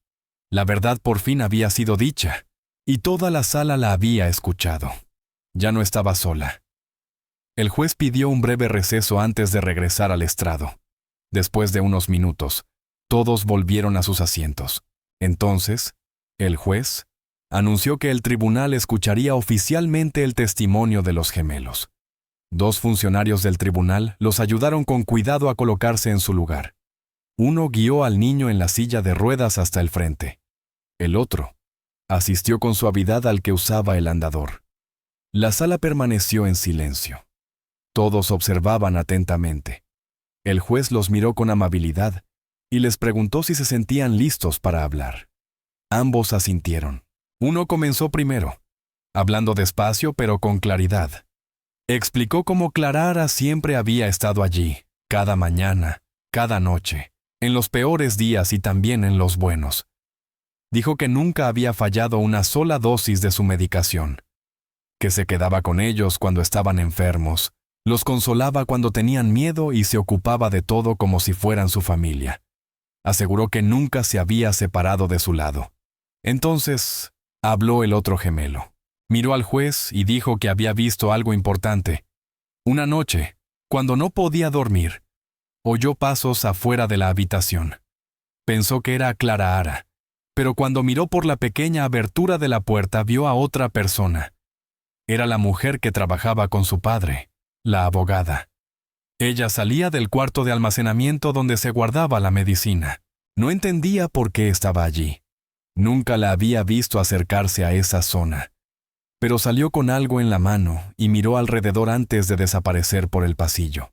Speaker 1: La verdad por fin había sido dicha, y toda la sala la había escuchado. Ya no estaba sola. El juez pidió un breve receso antes de regresar al estrado. Después de unos minutos, todos volvieron a sus asientos. Entonces, el juez anunció que el tribunal escucharía oficialmente el testimonio de los gemelos. Dos funcionarios del tribunal los ayudaron con cuidado a colocarse en su lugar. Uno guió al niño en la silla de ruedas hasta el frente. El otro asistió con suavidad al que usaba el andador. La sala permaneció en silencio. Todos observaban atentamente. El juez los miró con amabilidad y les preguntó si se sentían listos para hablar. Ambos asintieron. Uno comenzó primero, hablando despacio pero con claridad. Explicó cómo Clara Ara siempre había estado allí, cada mañana, cada noche, en los peores días y también en los buenos. Dijo que nunca había fallado una sola dosis de su medicación, que se quedaba con ellos cuando estaban enfermos, los consolaba cuando tenían miedo y se ocupaba de todo como si fueran su familia. Aseguró que nunca se había separado de su lado. Entonces, habló el otro gemelo. Miró al juez y dijo que había visto algo importante. Una noche, cuando no podía dormir, oyó pasos afuera de la habitación. Pensó que era Clara Ara, pero cuando miró por la pequeña abertura de la puerta vio a otra persona. Era la mujer que trabajaba con su padre. la abogada. Ella salía del cuarto de almacenamiento donde se guardaba la medicina. No entendía por qué estaba allí. Nunca la había visto acercarse a esa zona. Pero salió con algo en la mano y miró alrededor antes de desaparecer por el pasillo.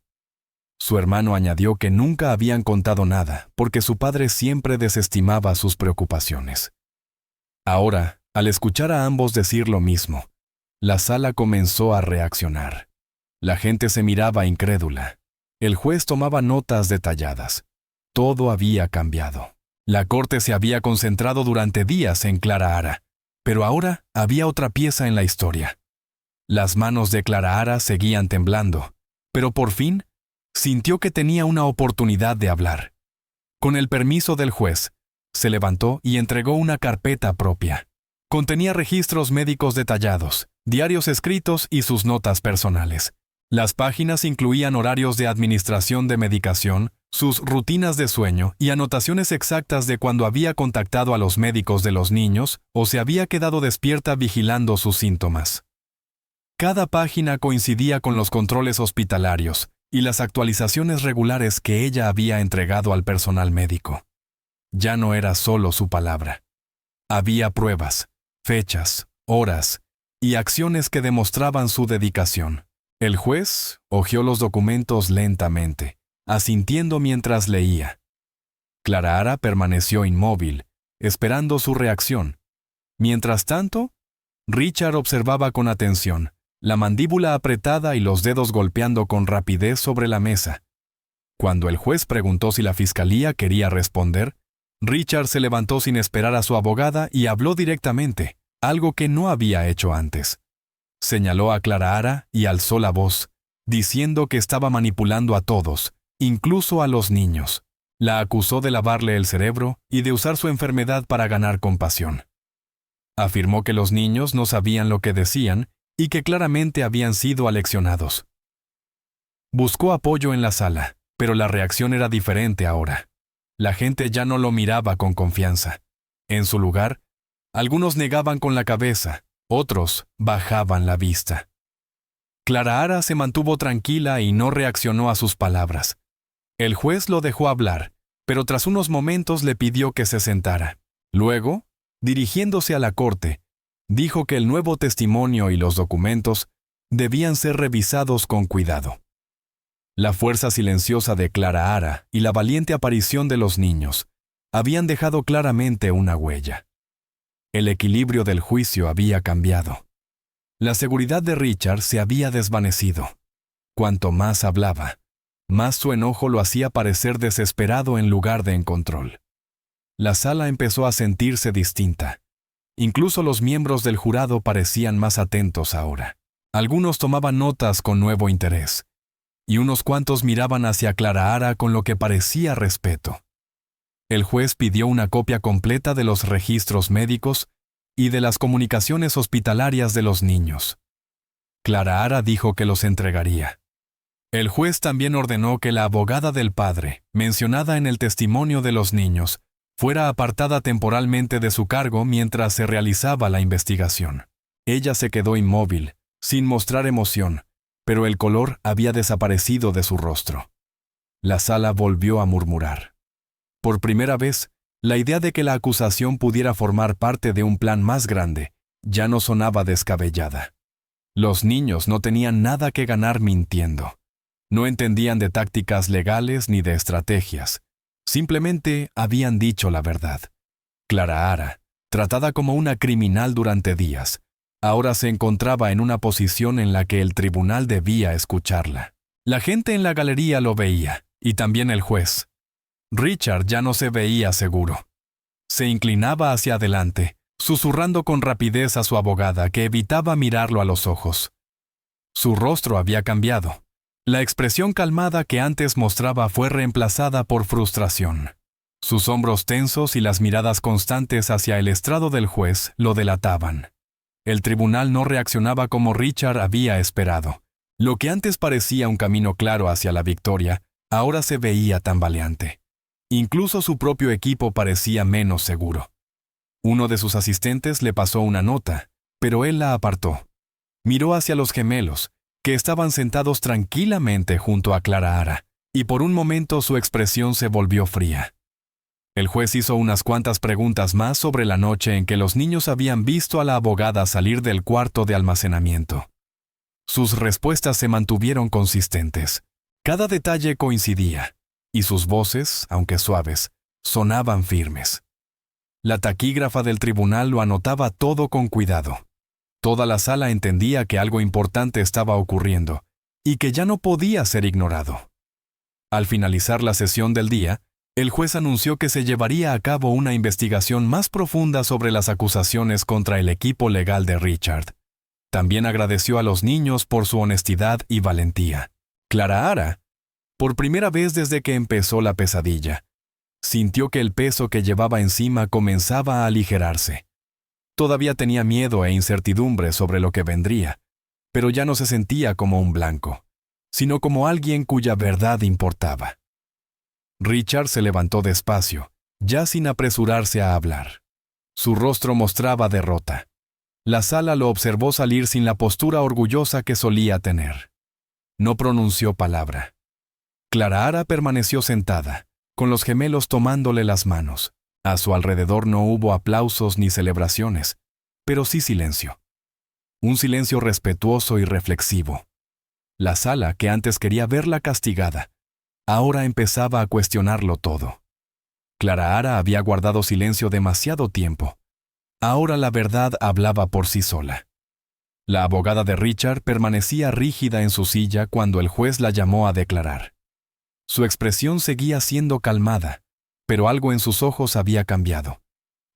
Speaker 1: Su hermano añadió que nunca habían contado nada, porque su padre siempre desestimaba sus preocupaciones. Ahora, al escuchar a ambos decir lo mismo, la sala comenzó a reaccionar. La gente se miraba incrédula. El juez tomaba notas detalladas. Todo había cambiado. La corte se había concentrado durante días en Clara Ara, pero ahora había otra pieza en la historia. Las manos de Clara Ara seguían temblando, pero por fin sintió que tenía una oportunidad de hablar. Con el permiso del juez, se levantó y entregó una carpeta propia. Contenía registros médicos detallados, diarios escritos y sus notas personales. Las páginas incluían horarios de administración de medicación, sus rutinas de sueño y anotaciones exactas de cuando había contactado a los médicos de los niños o se había quedado despierta vigilando sus síntomas. Cada página coincidía con los controles hospitalarios y las actualizaciones regulares que ella había entregado al personal médico. Ya no era solo su palabra. Había pruebas, fechas, horas y acciones que demostraban su dedicación. El juez hojeó los documentos lentamente, asintiendo mientras leía. Clara Ara permaneció inmóvil, esperando su reacción. Mientras tanto, Richard observaba con atención, la mandíbula apretada y los dedos golpeando con rapidez sobre la mesa. Cuando el juez preguntó si la fiscalía quería responder, Richard se levantó sin esperar a su abogada y habló directamente, algo que no había hecho antes. Señaló a Clara Ara y alzó la voz, diciendo que estaba manipulando a todos, incluso a los niños. La acusó de lavarle el cerebro y de usar su enfermedad para ganar compasión. Afirmó que los niños no sabían lo que decían y que claramente habían sido aleccionados. Buscó apoyo en la sala, pero la reacción era diferente ahora. La gente ya no lo miraba con confianza. En su lugar, algunos negaban con la cabeza, otros bajaban la vista. Clara Ara se mantuvo tranquila y no reaccionó a sus palabras. El juez lo dejó hablar, pero tras unos momentos le pidió que se sentara. Luego, dirigiéndose a la corte, dijo que el nuevo testimonio y los documentos debían ser revisados con cuidado. La fuerza silenciosa de Clara Ara y la valiente aparición de los niños habían dejado claramente una huella. El equilibrio del juicio había cambiado. La seguridad de Richard se había desvanecido. Cuanto más hablaba, más su enojo lo hacía parecer desesperado en lugar de en control. La sala empezó a sentirse distinta. Incluso los miembros del jurado parecían más atentos ahora. Algunos tomaban notas con nuevo interés, y unos cuantos miraban hacia Clara Ara con lo que parecía respeto. El juez pidió una copia completa de los registros médicos y de las comunicaciones hospitalarias de los niños. Clara Ara dijo que los entregaría. El juez también ordenó que la abogada del padre, mencionada en el testimonio de los niños, fuera apartada temporalmente de su cargo mientras se realizaba la investigación. Ella se quedó inmóvil, sin mostrar emoción, pero el color había desaparecido de su rostro. La sala volvió a murmurar. Por primera vez, la idea de que la acusación pudiera formar parte de un plan más grande ya no sonaba descabellada. Los niños no tenían nada que ganar mintiendo. No entendían de tácticas legales ni de estrategias. Simplemente habían dicho la verdad. Clara Ara, tratada como una criminal durante días, ahora se encontraba en una posición en la que el tribunal debía escucharla. La gente en la galería lo veía, y también el juez. Richard ya no se veía seguro. Se inclinaba hacia adelante, susurrando con rapidez a su abogada que evitaba mirarlo a los ojos. Su rostro había cambiado. La expresión calmada que antes mostraba fue reemplazada por frustración. Sus hombros tensos y las miradas constantes hacia el estrado del juez lo delataban. El tribunal no reaccionaba como Richard había esperado. Lo que antes parecía un camino claro hacia la victoria, ahora se veía tambaleante. Incluso su propio equipo parecía menos seguro. Uno de sus asistentes le pasó una nota, pero él la apartó. Miró hacia los gemelos, que estaban sentados tranquilamente junto a Clara Ara, y por un momento su expresión se volvió fría. El juez hizo unas cuantas preguntas más sobre la noche en que los niños habían visto a la abogada salir del cuarto de almacenamiento. Sus respuestas se mantuvieron consistentes. Cada detalle coincidía, y sus voces, aunque suaves, sonaban firmes. La taquígrafa del tribunal lo anotaba todo con cuidado. Toda la sala entendía que algo importante estaba ocurriendo, y que ya no podía ser ignorado. Al finalizar la sesión del día, el juez anunció que se llevaría a cabo una investigación más profunda sobre las acusaciones contra el equipo legal de Richard. También agradeció a los niños por su honestidad y valentía. Clara Ara, por primera vez desde que empezó la pesadilla, sintió que el peso que llevaba encima comenzaba a aligerarse. Todavía tenía miedo e incertidumbre sobre lo que vendría, pero ya no se sentía como un blanco, sino como alguien cuya verdad importaba. Richard se levantó despacio, ya sin apresurarse a hablar. Su rostro mostraba derrota. La sala lo observó salir sin la postura orgullosa que solía tener. No pronunció palabra. Clara Ara permaneció sentada, con los gemelos tomándole las manos. A su alrededor no hubo aplausos ni celebraciones, pero sí silencio. Un silencio respetuoso y reflexivo. La sala, que antes quería verla castigada, ahora empezaba a cuestionarlo todo. Clara Ara había guardado silencio demasiado tiempo. Ahora la verdad hablaba por sí sola. La abogada de Richard permanecía rígida en su silla cuando el juez la llamó a declarar. Su expresión seguía siendo calmada, pero algo en sus ojos había cambiado.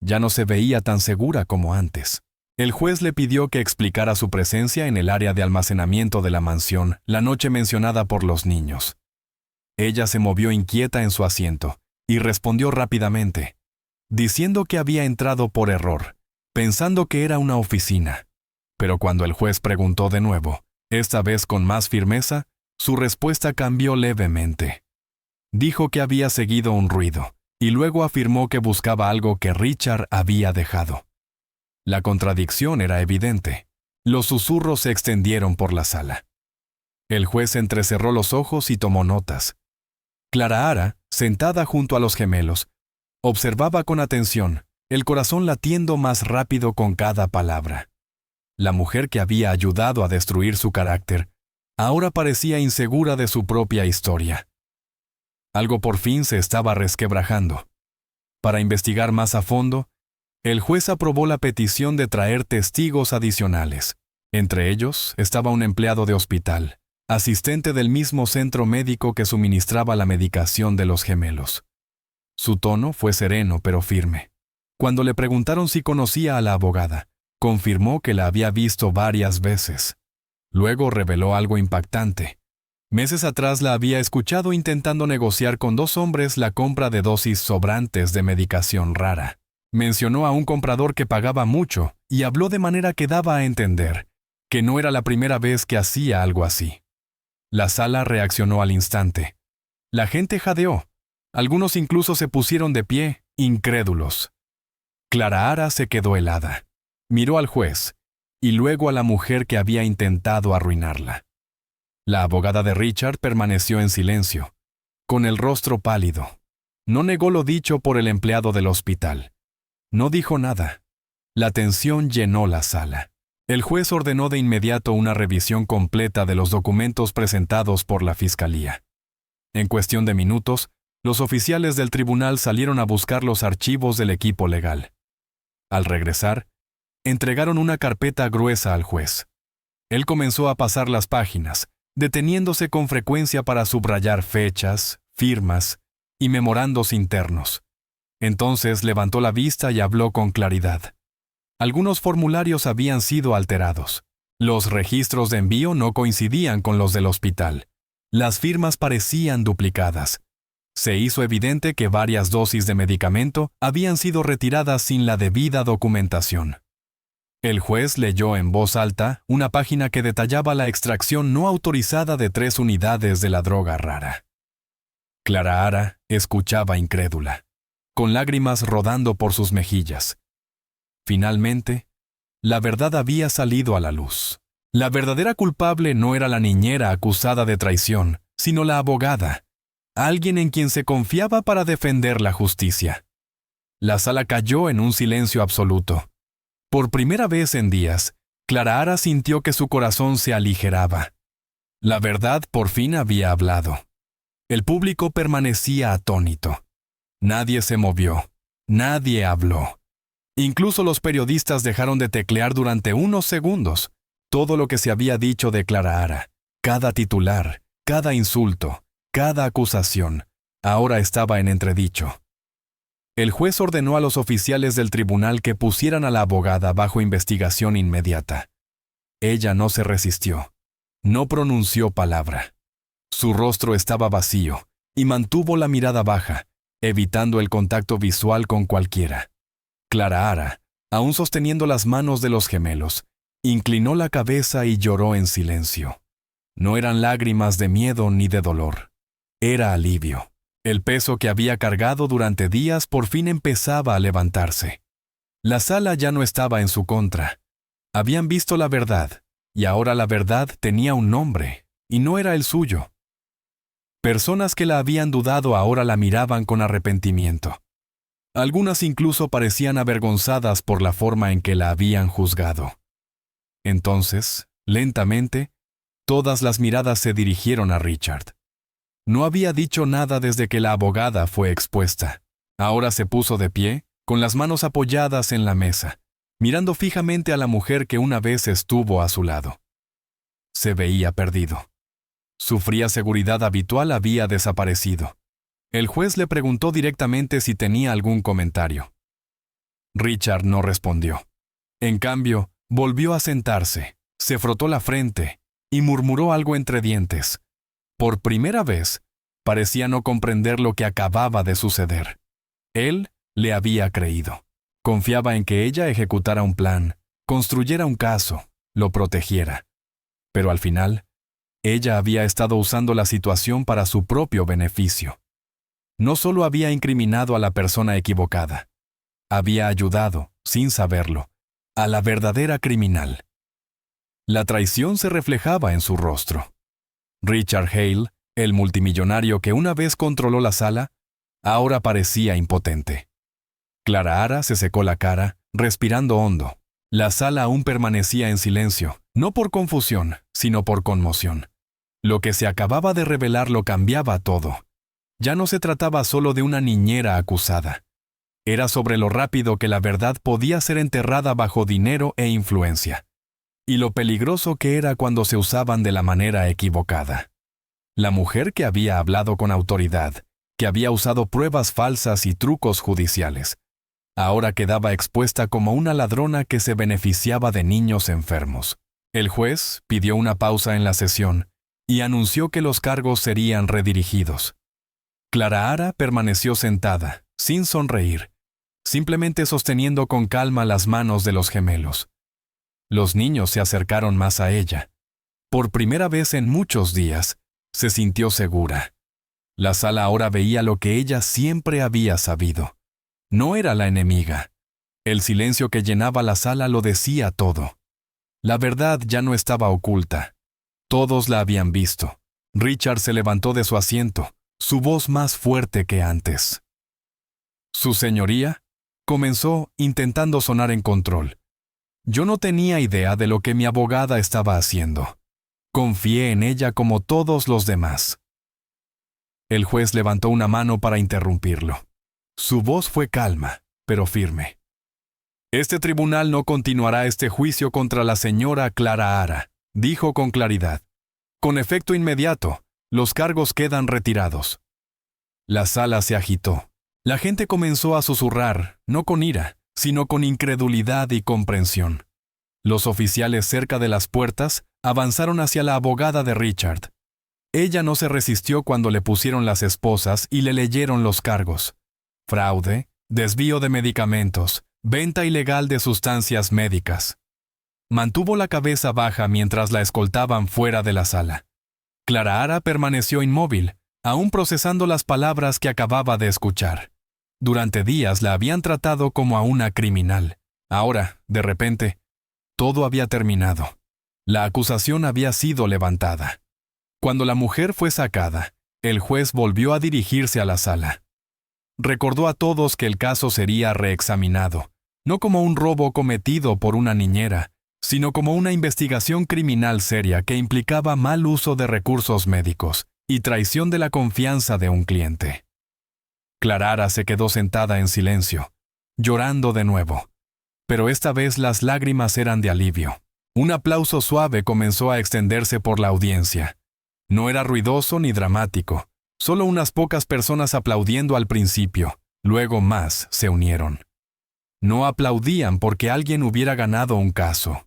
Speaker 1: Ya no se veía tan segura como antes. El juez le pidió que explicara su presencia en el área de almacenamiento de la mansión la noche mencionada por los niños. Ella se movió inquieta en su asiento y respondió rápidamente, diciendo que había entrado por error, pensando que era una oficina. Pero cuando el juez preguntó de nuevo, esta vez con más firmeza, su respuesta cambió levemente. Dijo que había seguido un ruido, y luego afirmó que buscaba algo que Richard había dejado. La contradicción era evidente. Los susurros se extendieron por la sala. El juez entrecerró los ojos y tomó notas. Clara Ara, sentada junto a los gemelos, observaba con atención, el corazón latiendo más rápido con cada palabra. La mujer que había ayudado a destruir su carácter, ahora parecía insegura de su propia historia. Algo por fin se estaba resquebrajando. Para investigar más a fondo, el juez aprobó la petición de traer testigos adicionales. Entre ellos estaba un empleado de hospital, asistente del mismo centro médico que suministraba la medicación de los gemelos. Su tono fue sereno pero firme. Cuando le preguntaron si conocía a la abogada, confirmó que la había visto varias veces. Luego reveló algo impactante. Meses atrás la había escuchado intentando negociar con dos hombres la compra de dosis sobrantes de medicación rara. Mencionó a un comprador que pagaba mucho y habló de manera que daba a entender que no era la primera vez que hacía algo así. La sala reaccionó al instante. La gente jadeó. Algunos incluso se pusieron de pie, incrédulos. Clara Ara se quedó helada. Miró al juez, y luego a la mujer que había intentado arruinarla. La abogada de Richard permaneció en silencio, con el rostro pálido. No negó lo dicho por el empleado del hospital. No dijo nada. La tensión llenó la sala. El juez ordenó de inmediato una revisión completa de los documentos presentados por la fiscalía. En cuestión de minutos, los oficiales del tribunal salieron a buscar los archivos del equipo legal. Al regresar, entregaron una carpeta gruesa al juez. Él comenzó a pasar las páginas, deteniéndose con frecuencia para subrayar fechas, firmas y memorandos internos. Entonces levantó la vista y habló con claridad. Algunos formularios habían sido alterados. Los registros de envío no coincidían con los del hospital. Las firmas parecían duplicadas. Se hizo evidente que varias dosis de medicamento habían sido retiradas sin la debida documentación. El juez leyó en voz alta una página que detallaba la extracción no autorizada de 3 unidades de la droga rara. Clara Ara escuchaba incrédula, con lágrimas rodando por sus mejillas. Finalmente, la verdad había salido a la luz. La verdadera culpable no era la niñera acusada de traición, sino la abogada, alguien en quien se confiaba para defender la justicia. La sala cayó en un silencio absoluto. Por primera vez en días, Clara Ara sintió que su corazón se aligeraba. La verdad por fin había hablado. El público permanecía atónito. Nadie se movió. Nadie habló. Incluso los periodistas dejaron de teclear durante unos segundos todo lo que se había dicho de Clara Ara. Cada titular, cada insulto, cada acusación, ahora estaba en entredicho. El juez ordenó a los oficiales del tribunal que pusieran a la abogada bajo investigación inmediata. Ella no se resistió. No pronunció palabra. Su rostro estaba vacío y mantuvo la mirada baja, evitando el contacto visual con cualquiera. Clara Ara, aún sosteniendo las manos de los gemelos, inclinó la cabeza y lloró en silencio. No eran lágrimas de miedo ni de dolor. Era alivio. El peso que había cargado durante días por fin empezaba a levantarse. La sala ya no estaba en su contra. Habían visto la verdad, y ahora la verdad tenía un nombre, y no era el suyo. Personas que la habían dudado ahora la miraban con arrepentimiento. Algunas incluso parecían avergonzadas por la forma en que la habían juzgado. Entonces, lentamente, todas las miradas se dirigieron a Richard. No había dicho nada desde que la abogada fue expuesta. Ahora se puso de pie, con las manos apoyadas en la mesa, mirando fijamente a la mujer que una vez estuvo a su lado. Se veía perdido. Su fría seguridad habitual había desaparecido. El juez le preguntó directamente si tenía algún comentario. Richard no respondió. En cambio, volvió a sentarse, se frotó la frente y murmuró algo entre dientes. Por primera vez, parecía no comprender lo que acababa de suceder. Él le había creído. Confiaba en que ella ejecutara un plan, construyera un caso, lo protegiera. Pero al final, ella había estado usando la situación para su propio beneficio. No solo había incriminado a la persona equivocada, había ayudado, sin saberlo, a la verdadera criminal. La traición se reflejaba en su rostro. Richard Hale, el multimillonario que una vez controló la sala, ahora parecía impotente. Clara Ara se secó la cara, respirando hondo. La sala aún permanecía en silencio, no por confusión, sino por conmoción. Lo que se acababa de revelar lo cambiaba todo. Ya no se trataba solo de una niñera acusada. Era sobre lo rápido que la verdad podía ser enterrada bajo dinero e influencia. Y lo peligroso que era cuando se usaban de la manera equivocada. La mujer que había hablado con autoridad, que había usado pruebas falsas y trucos judiciales, ahora quedaba expuesta como una ladrona que se beneficiaba de niños enfermos. El juez pidió una pausa en la sesión y anunció que los cargos serían redirigidos. Clara Ara permaneció sentada, sin sonreír, simplemente sosteniendo con calma las manos de los gemelos. Los niños se acercaron más a ella. Por primera vez en muchos días, se sintió segura. La sala ahora veía lo que ella siempre había sabido. No era la enemiga. El silencio que llenaba la sala lo decía todo. La verdad ya no estaba oculta. Todos la habían visto. Richard se levantó de su asiento, su voz más fuerte que antes. «Su señoría», comenzó, intentando sonar en control. «Yo no tenía idea de lo que mi abogada estaba haciendo. Confié en ella como todos los demás». El juez levantó una mano para interrumpirlo. Su voz fue calma, pero firme. «Este tribunal no continuará este juicio contra la señora Clara Ara», dijo con claridad. «Con efecto inmediato, los cargos quedan retirados». La sala se agitó. La gente comenzó a susurrar, no con ira, sino con incredulidad y comprensión. Los oficiales cerca de las puertas avanzaron hacia la abogada de Richard. Ella no se resistió cuando le pusieron las esposas y le leyeron los cargos. Fraude, desvío de medicamentos, venta ilegal de sustancias médicas. Mantuvo la cabeza baja mientras la escoltaban fuera de la sala. Clara Ara permaneció inmóvil, aún procesando las palabras que acababa de escuchar. Durante días la habían tratado como a una criminal. Ahora, de repente, todo había terminado. La acusación había sido levantada. Cuando la mujer fue sacada, el juez volvió a dirigirse a la sala. Recordó a todos que el caso sería reexaminado, no como un robo cometido por una niñera, sino como una investigación criminal seria que implicaba mal uso de recursos médicos y traición de la confianza de un cliente. Clarara se quedó sentada en silencio, llorando de nuevo. Pero esta vez las lágrimas eran de alivio. Un aplauso suave comenzó a extenderse por la audiencia. No era ruidoso ni dramático, solo unas pocas personas aplaudiendo al principio, luego más se unieron. No aplaudían porque alguien hubiera ganado un caso.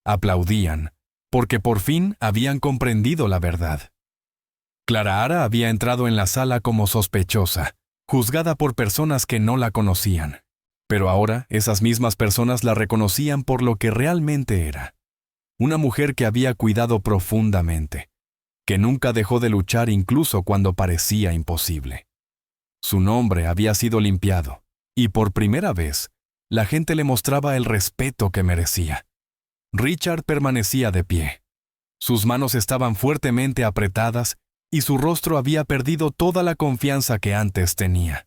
Speaker 1: Aplaudían porque por fin habían comprendido la verdad. Clarara había entrado en la sala como sospechosa, juzgada por personas que no la conocían. Pero ahora esas mismas personas la reconocían por lo que realmente era. Una mujer que había cuidado profundamente, que nunca dejó de luchar incluso cuando parecía imposible. Su nombre había sido limpiado, y por primera vez, la gente le mostraba el respeto que merecía. Richard permanecía de pie. Sus manos estaban fuertemente apretadas y su rostro había perdido toda la confianza que antes tenía.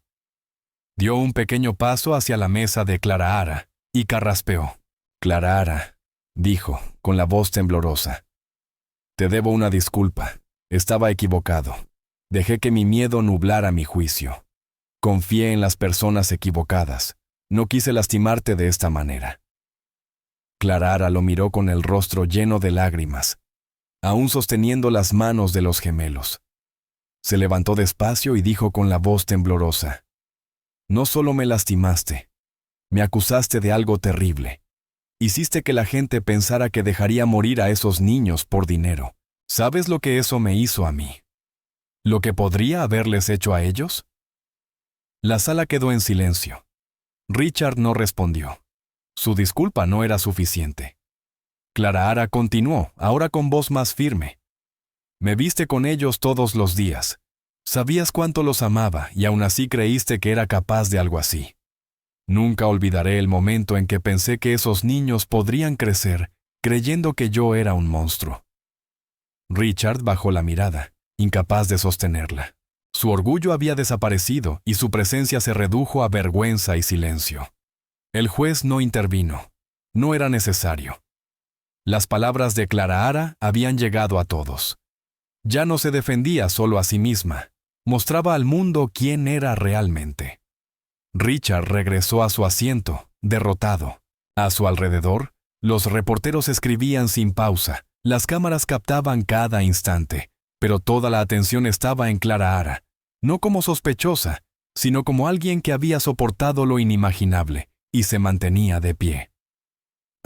Speaker 1: Dio un pequeño paso hacia la mesa de Clarahara y carraspeó. «Clarahara», dijo, con la voz temblorosa. «Te debo una disculpa. Estaba equivocado. Dejé que mi miedo nublara mi juicio. Confié en las personas equivocadas. No quise lastimarte de esta manera». Clarahara lo miró con el rostro lleno de lágrimas, aún sosteniendo las manos de los gemelos. Se levantó despacio y dijo con la voz temblorosa: «No solo me lastimaste, me acusaste de algo terrible. Hiciste que la gente pensara que dejaría morir a esos niños por dinero. ¿Sabes lo que eso me hizo a mí? ¿Lo que podría haberles hecho a ellos?». La sala quedó en silencio. Richard no respondió. Su disculpa no era suficiente. Clarahara continuó, ahora con voz más firme. «Me viste con ellos todos los días. Sabías cuánto los amaba y aún así creíste que era capaz de algo así. Nunca olvidaré el momento en que pensé que esos niños podrían crecer creyendo que yo era un monstruo». Richard bajó la mirada, incapaz de sostenerla. Su orgullo había desaparecido y su presencia se redujo a vergüenza y silencio. El juez no intervino. No era necesario. Las palabras de Clarahara habían llegado a todos. Ya no se defendía solo a sí misma, mostraba al mundo quién era realmente. Richard regresó a su asiento, derrotado. A su alrededor, los reporteros escribían sin pausa, las cámaras captaban cada instante, pero toda la atención estaba en Clarahara, no como sospechosa, sino como alguien que había soportado lo inimaginable y se mantenía de pie.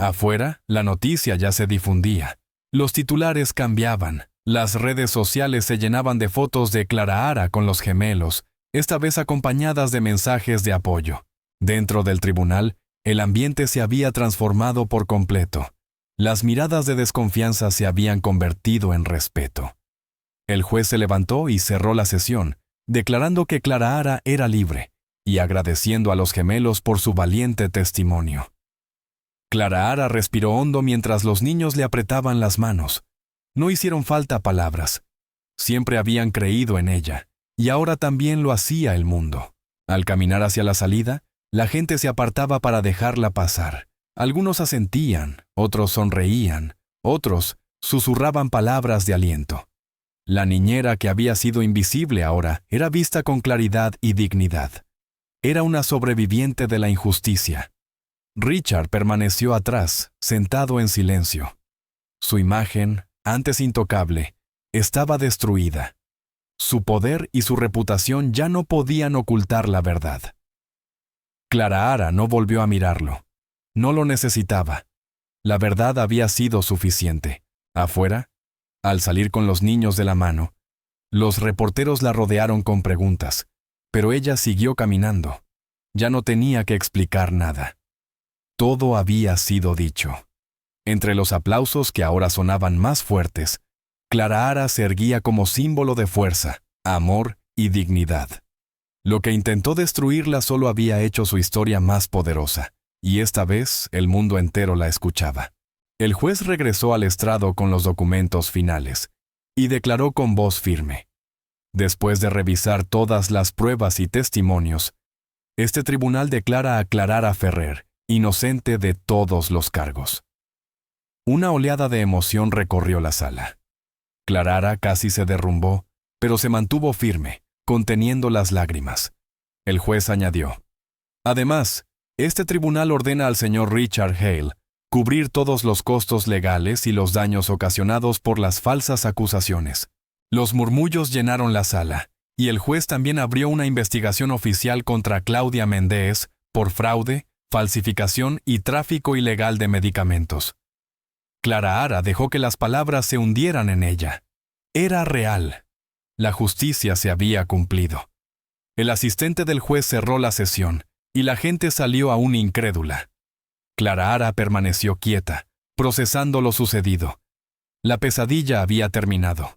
Speaker 1: Afuera, la noticia ya se difundía. Los titulares cambiaban. Las redes sociales se llenaban de fotos de Clarahara con los gemelos, esta vez acompañadas de mensajes de apoyo. Dentro del tribunal, el ambiente se había transformado por completo. Las miradas de desconfianza se habían convertido en respeto. El juez se levantó y cerró la sesión, declarando que Clarahara era libre y agradeciendo a los gemelos por su valiente testimonio. Clarahara respiró hondo mientras los niños le apretaban las manos. No hicieron falta palabras. Siempre habían creído en ella, y ahora también lo hacía el mundo. Al caminar hacia la salida, la gente se apartaba para dejarla pasar. Algunos asentían, otros sonreían, otros susurraban palabras de aliento. La niñera que había sido invisible ahora era vista con claridad y dignidad. Era una sobreviviente de la injusticia. Richard permaneció atrás, sentado en silencio. Su imagen, antes intocable, estaba destruida. Su poder y su reputación ya no podían ocultar la verdad. Clarahara no volvió a mirarlo. No lo necesitaba. La verdad había sido suficiente. Afuera, al salir con los niños de la mano, los reporteros la rodearon con preguntas, pero ella siguió caminando. Ya no tenía que explicar nada. Todo había sido dicho. Entre los aplausos que ahora sonaban más fuertes, Clarahara se erguía como símbolo de fuerza, amor y dignidad. Lo que intentó destruirla solo había hecho su historia más poderosa, y esta vez el mundo entero la escuchaba. El juez regresó al estrado con los documentos finales y declaró con voz firme: después de revisar todas las pruebas y testimonios, este tribunal declara a Clara Ferrer inocente de todos los cargos. Una oleada de emoción recorrió la sala. Clara casi se derrumbó, pero se mantuvo firme, conteniendo las lágrimas. El juez añadió: además, este tribunal ordena al señor Richard Hale cubrir todos los costos legales y los daños ocasionados por las falsas acusaciones. Los murmullos llenaron la sala, y el juez también abrió una investigación oficial contra Claudia Méndez por fraude, falsificación y tráfico ilegal de medicamentos. Clara dejó que las palabras se hundieran en ella. Era real. La justicia se había cumplido. El asistente del juez cerró la sesión, y la gente salió aún incrédula. Clara permaneció quieta, procesando lo sucedido. La pesadilla había terminado.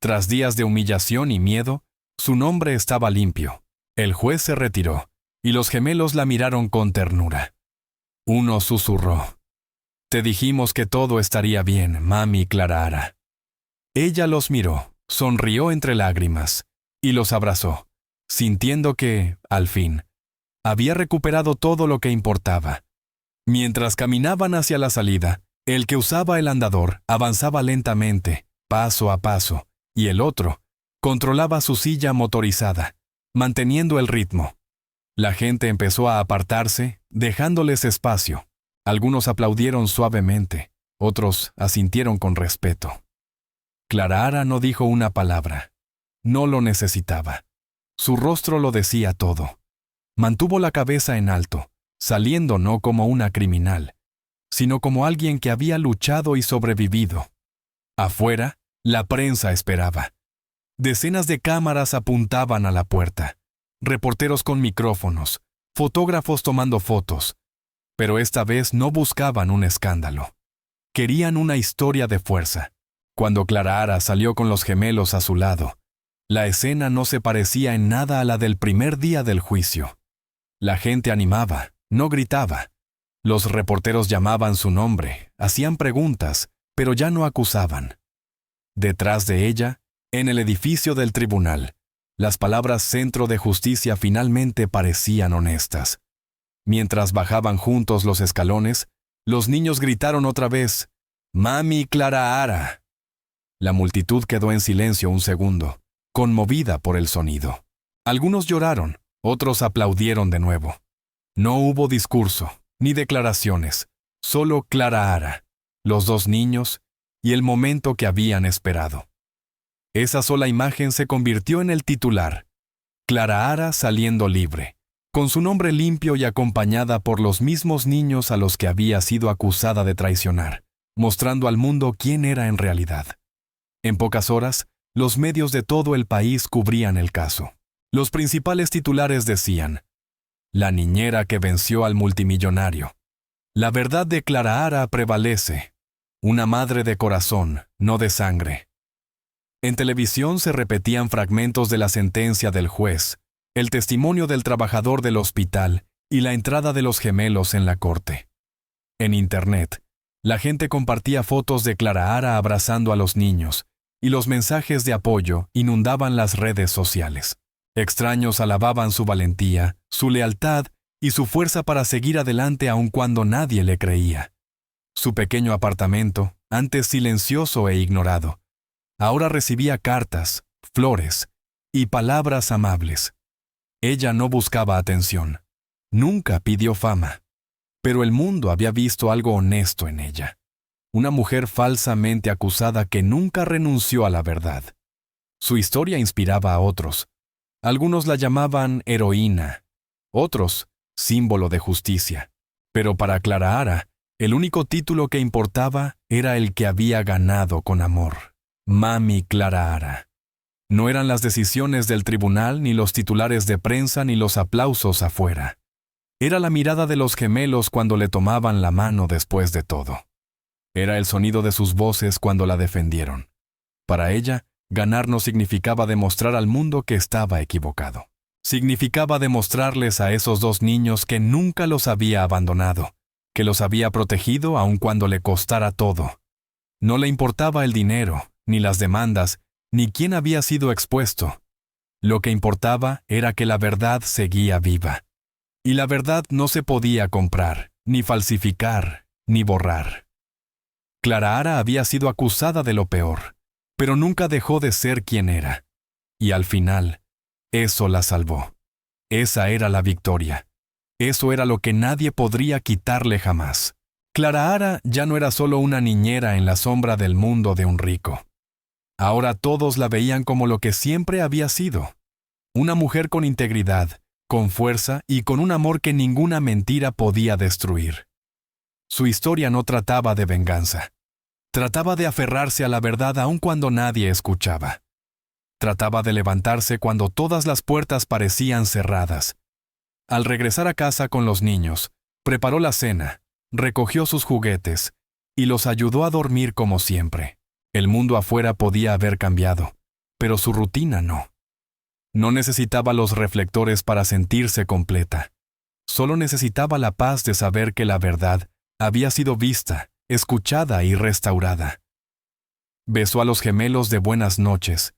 Speaker 1: Tras días de humillación y miedo, su nombre estaba limpio. El juez se retiró, y los gemelos la miraron con ternura. Uno susurró: te dijimos que todo estaría bien, mami Clara. Ella los miró, sonrió entre lágrimas, y los abrazó, sintiendo que, al fin, había recuperado todo lo que importaba. Mientras caminaban hacia la salida, el que usaba el andador avanzaba lentamente, paso a paso, y el otro controlaba su silla motorizada, manteniendo el ritmo. La gente empezó a apartarse, dejándoles espacio. Algunos aplaudieron suavemente, otros asintieron con respeto. Clara no dijo una palabra. No lo necesitaba. Su rostro lo decía todo. Mantuvo la cabeza en alto, saliendo no como una criminal, sino como alguien que había luchado y sobrevivido. Afuera, la prensa esperaba. Decenas de cámaras apuntaban a la puerta, reporteros con micrófonos, fotógrafos tomando fotos, pero esta vez no buscaban un escándalo. Querían una historia de fuerza. Cuando Clara salió con los gemelos a su lado, la escena no se parecía en nada a la del primer día del juicio. La gente animaba, no gritaba. Los reporteros llamaban su nombre, hacían preguntas, pero ya no acusaban. Detrás de ella, en el edificio del tribunal, las palabras Centro de Justicia finalmente parecían honestas. Mientras bajaban juntos los escalones, los niños gritaron otra vez: «¡Mami Clara!». La multitud quedó en silencio un segundo, conmovida por el sonido. Algunos lloraron, otros aplaudieron de nuevo. No hubo discurso, ni declaraciones, solo Clara, los dos niños y el momento que habían esperado. Esa sola imagen se convirtió en el titular: Clara saliendo libre, con su nombre limpio y acompañada por los mismos niños a los que había sido acusada de traicionar, mostrando al mundo quién era en realidad. En pocas horas, los medios de todo el país cubrían el caso. Los principales titulares decían: «La niñera que venció al multimillonario. La verdad de Clara prevalece. Una madre de corazón, no de sangre». En televisión se repetían fragmentos de la sentencia del juez, el testimonio del trabajador del hospital y la entrada de los gemelos en la corte. En Internet, la gente compartía fotos de Clara abrazando a los niños, y los mensajes de apoyo inundaban las redes sociales. Extraños alababan su valentía, su lealtad y su fuerza para seguir adelante aun cuando nadie le creía. Su pequeño apartamento, antes silencioso e ignorado, ahora recibía cartas, flores y palabras amables. Ella no buscaba atención, nunca pidió fama, pero el mundo había visto algo honesto en ella. Una mujer falsamente acusada que nunca renunció a la verdad. Su historia inspiraba a otros. Algunos la llamaban heroína, otros símbolo de justicia. Pero para Clara, el único título que importaba era el que había ganado con amor: Mami Clara. No eran las decisiones del tribunal, ni los titulares de prensa, ni los aplausos afuera. Era la mirada de los gemelos cuando le tomaban la mano después de todo. Era el sonido de sus voces cuando la defendieron. Para ella, ganar no significaba demostrar al mundo que estaba equivocado. Significaba demostrarles a esos dos niños que nunca los había abandonado, que los había protegido aun cuando le costara todo. No le importaba el dinero, ni las demandas, ni quién había sido expuesto. Lo que importaba era que la verdad seguía viva. Y la verdad no se podía comprar, ni falsificar, ni borrar. Clara Ara había sido acusada de lo peor, pero nunca dejó de ser quien era. Y al final, eso la salvó. Esa era la victoria. Eso era lo que nadie podría quitarle jamás. Clara Ara ya no era solo una niñera en la sombra del mundo de un rico. Ahora todos la veían como lo que siempre había sido. Una mujer con integridad, con fuerza y con un amor que ninguna mentira podía destruir. Su historia no trataba de venganza. Trataba de aferrarse a la verdad aun cuando nadie escuchaba. Trataba de levantarse cuando todas las puertas parecían cerradas. Al regresar a casa con los niños, preparó la cena, recogió sus juguetes y los ayudó a dormir como siempre. El mundo afuera podía haber cambiado, pero su rutina no. No necesitaba los reflectores para sentirse completa. Solo necesitaba la paz de saber que la verdad había sido vista, escuchada y restaurada. Besó a los gemelos de buenas noches.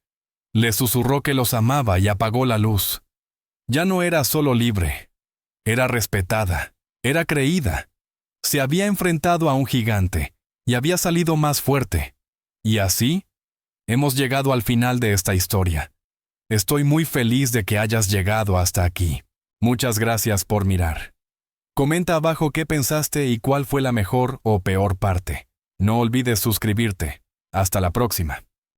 Speaker 1: Les susurró que los amaba y apagó la luz. Ya no era solo libre. Era respetada. Era creída. Se había enfrentado a un gigante y había salido más fuerte. Y así, hemos llegado al final de esta historia. Estoy muy feliz de que hayas llegado hasta aquí. Muchas gracias por mirar. Comenta abajo qué pensaste y cuál fue la mejor o peor parte. No olvides suscribirte. Hasta la próxima.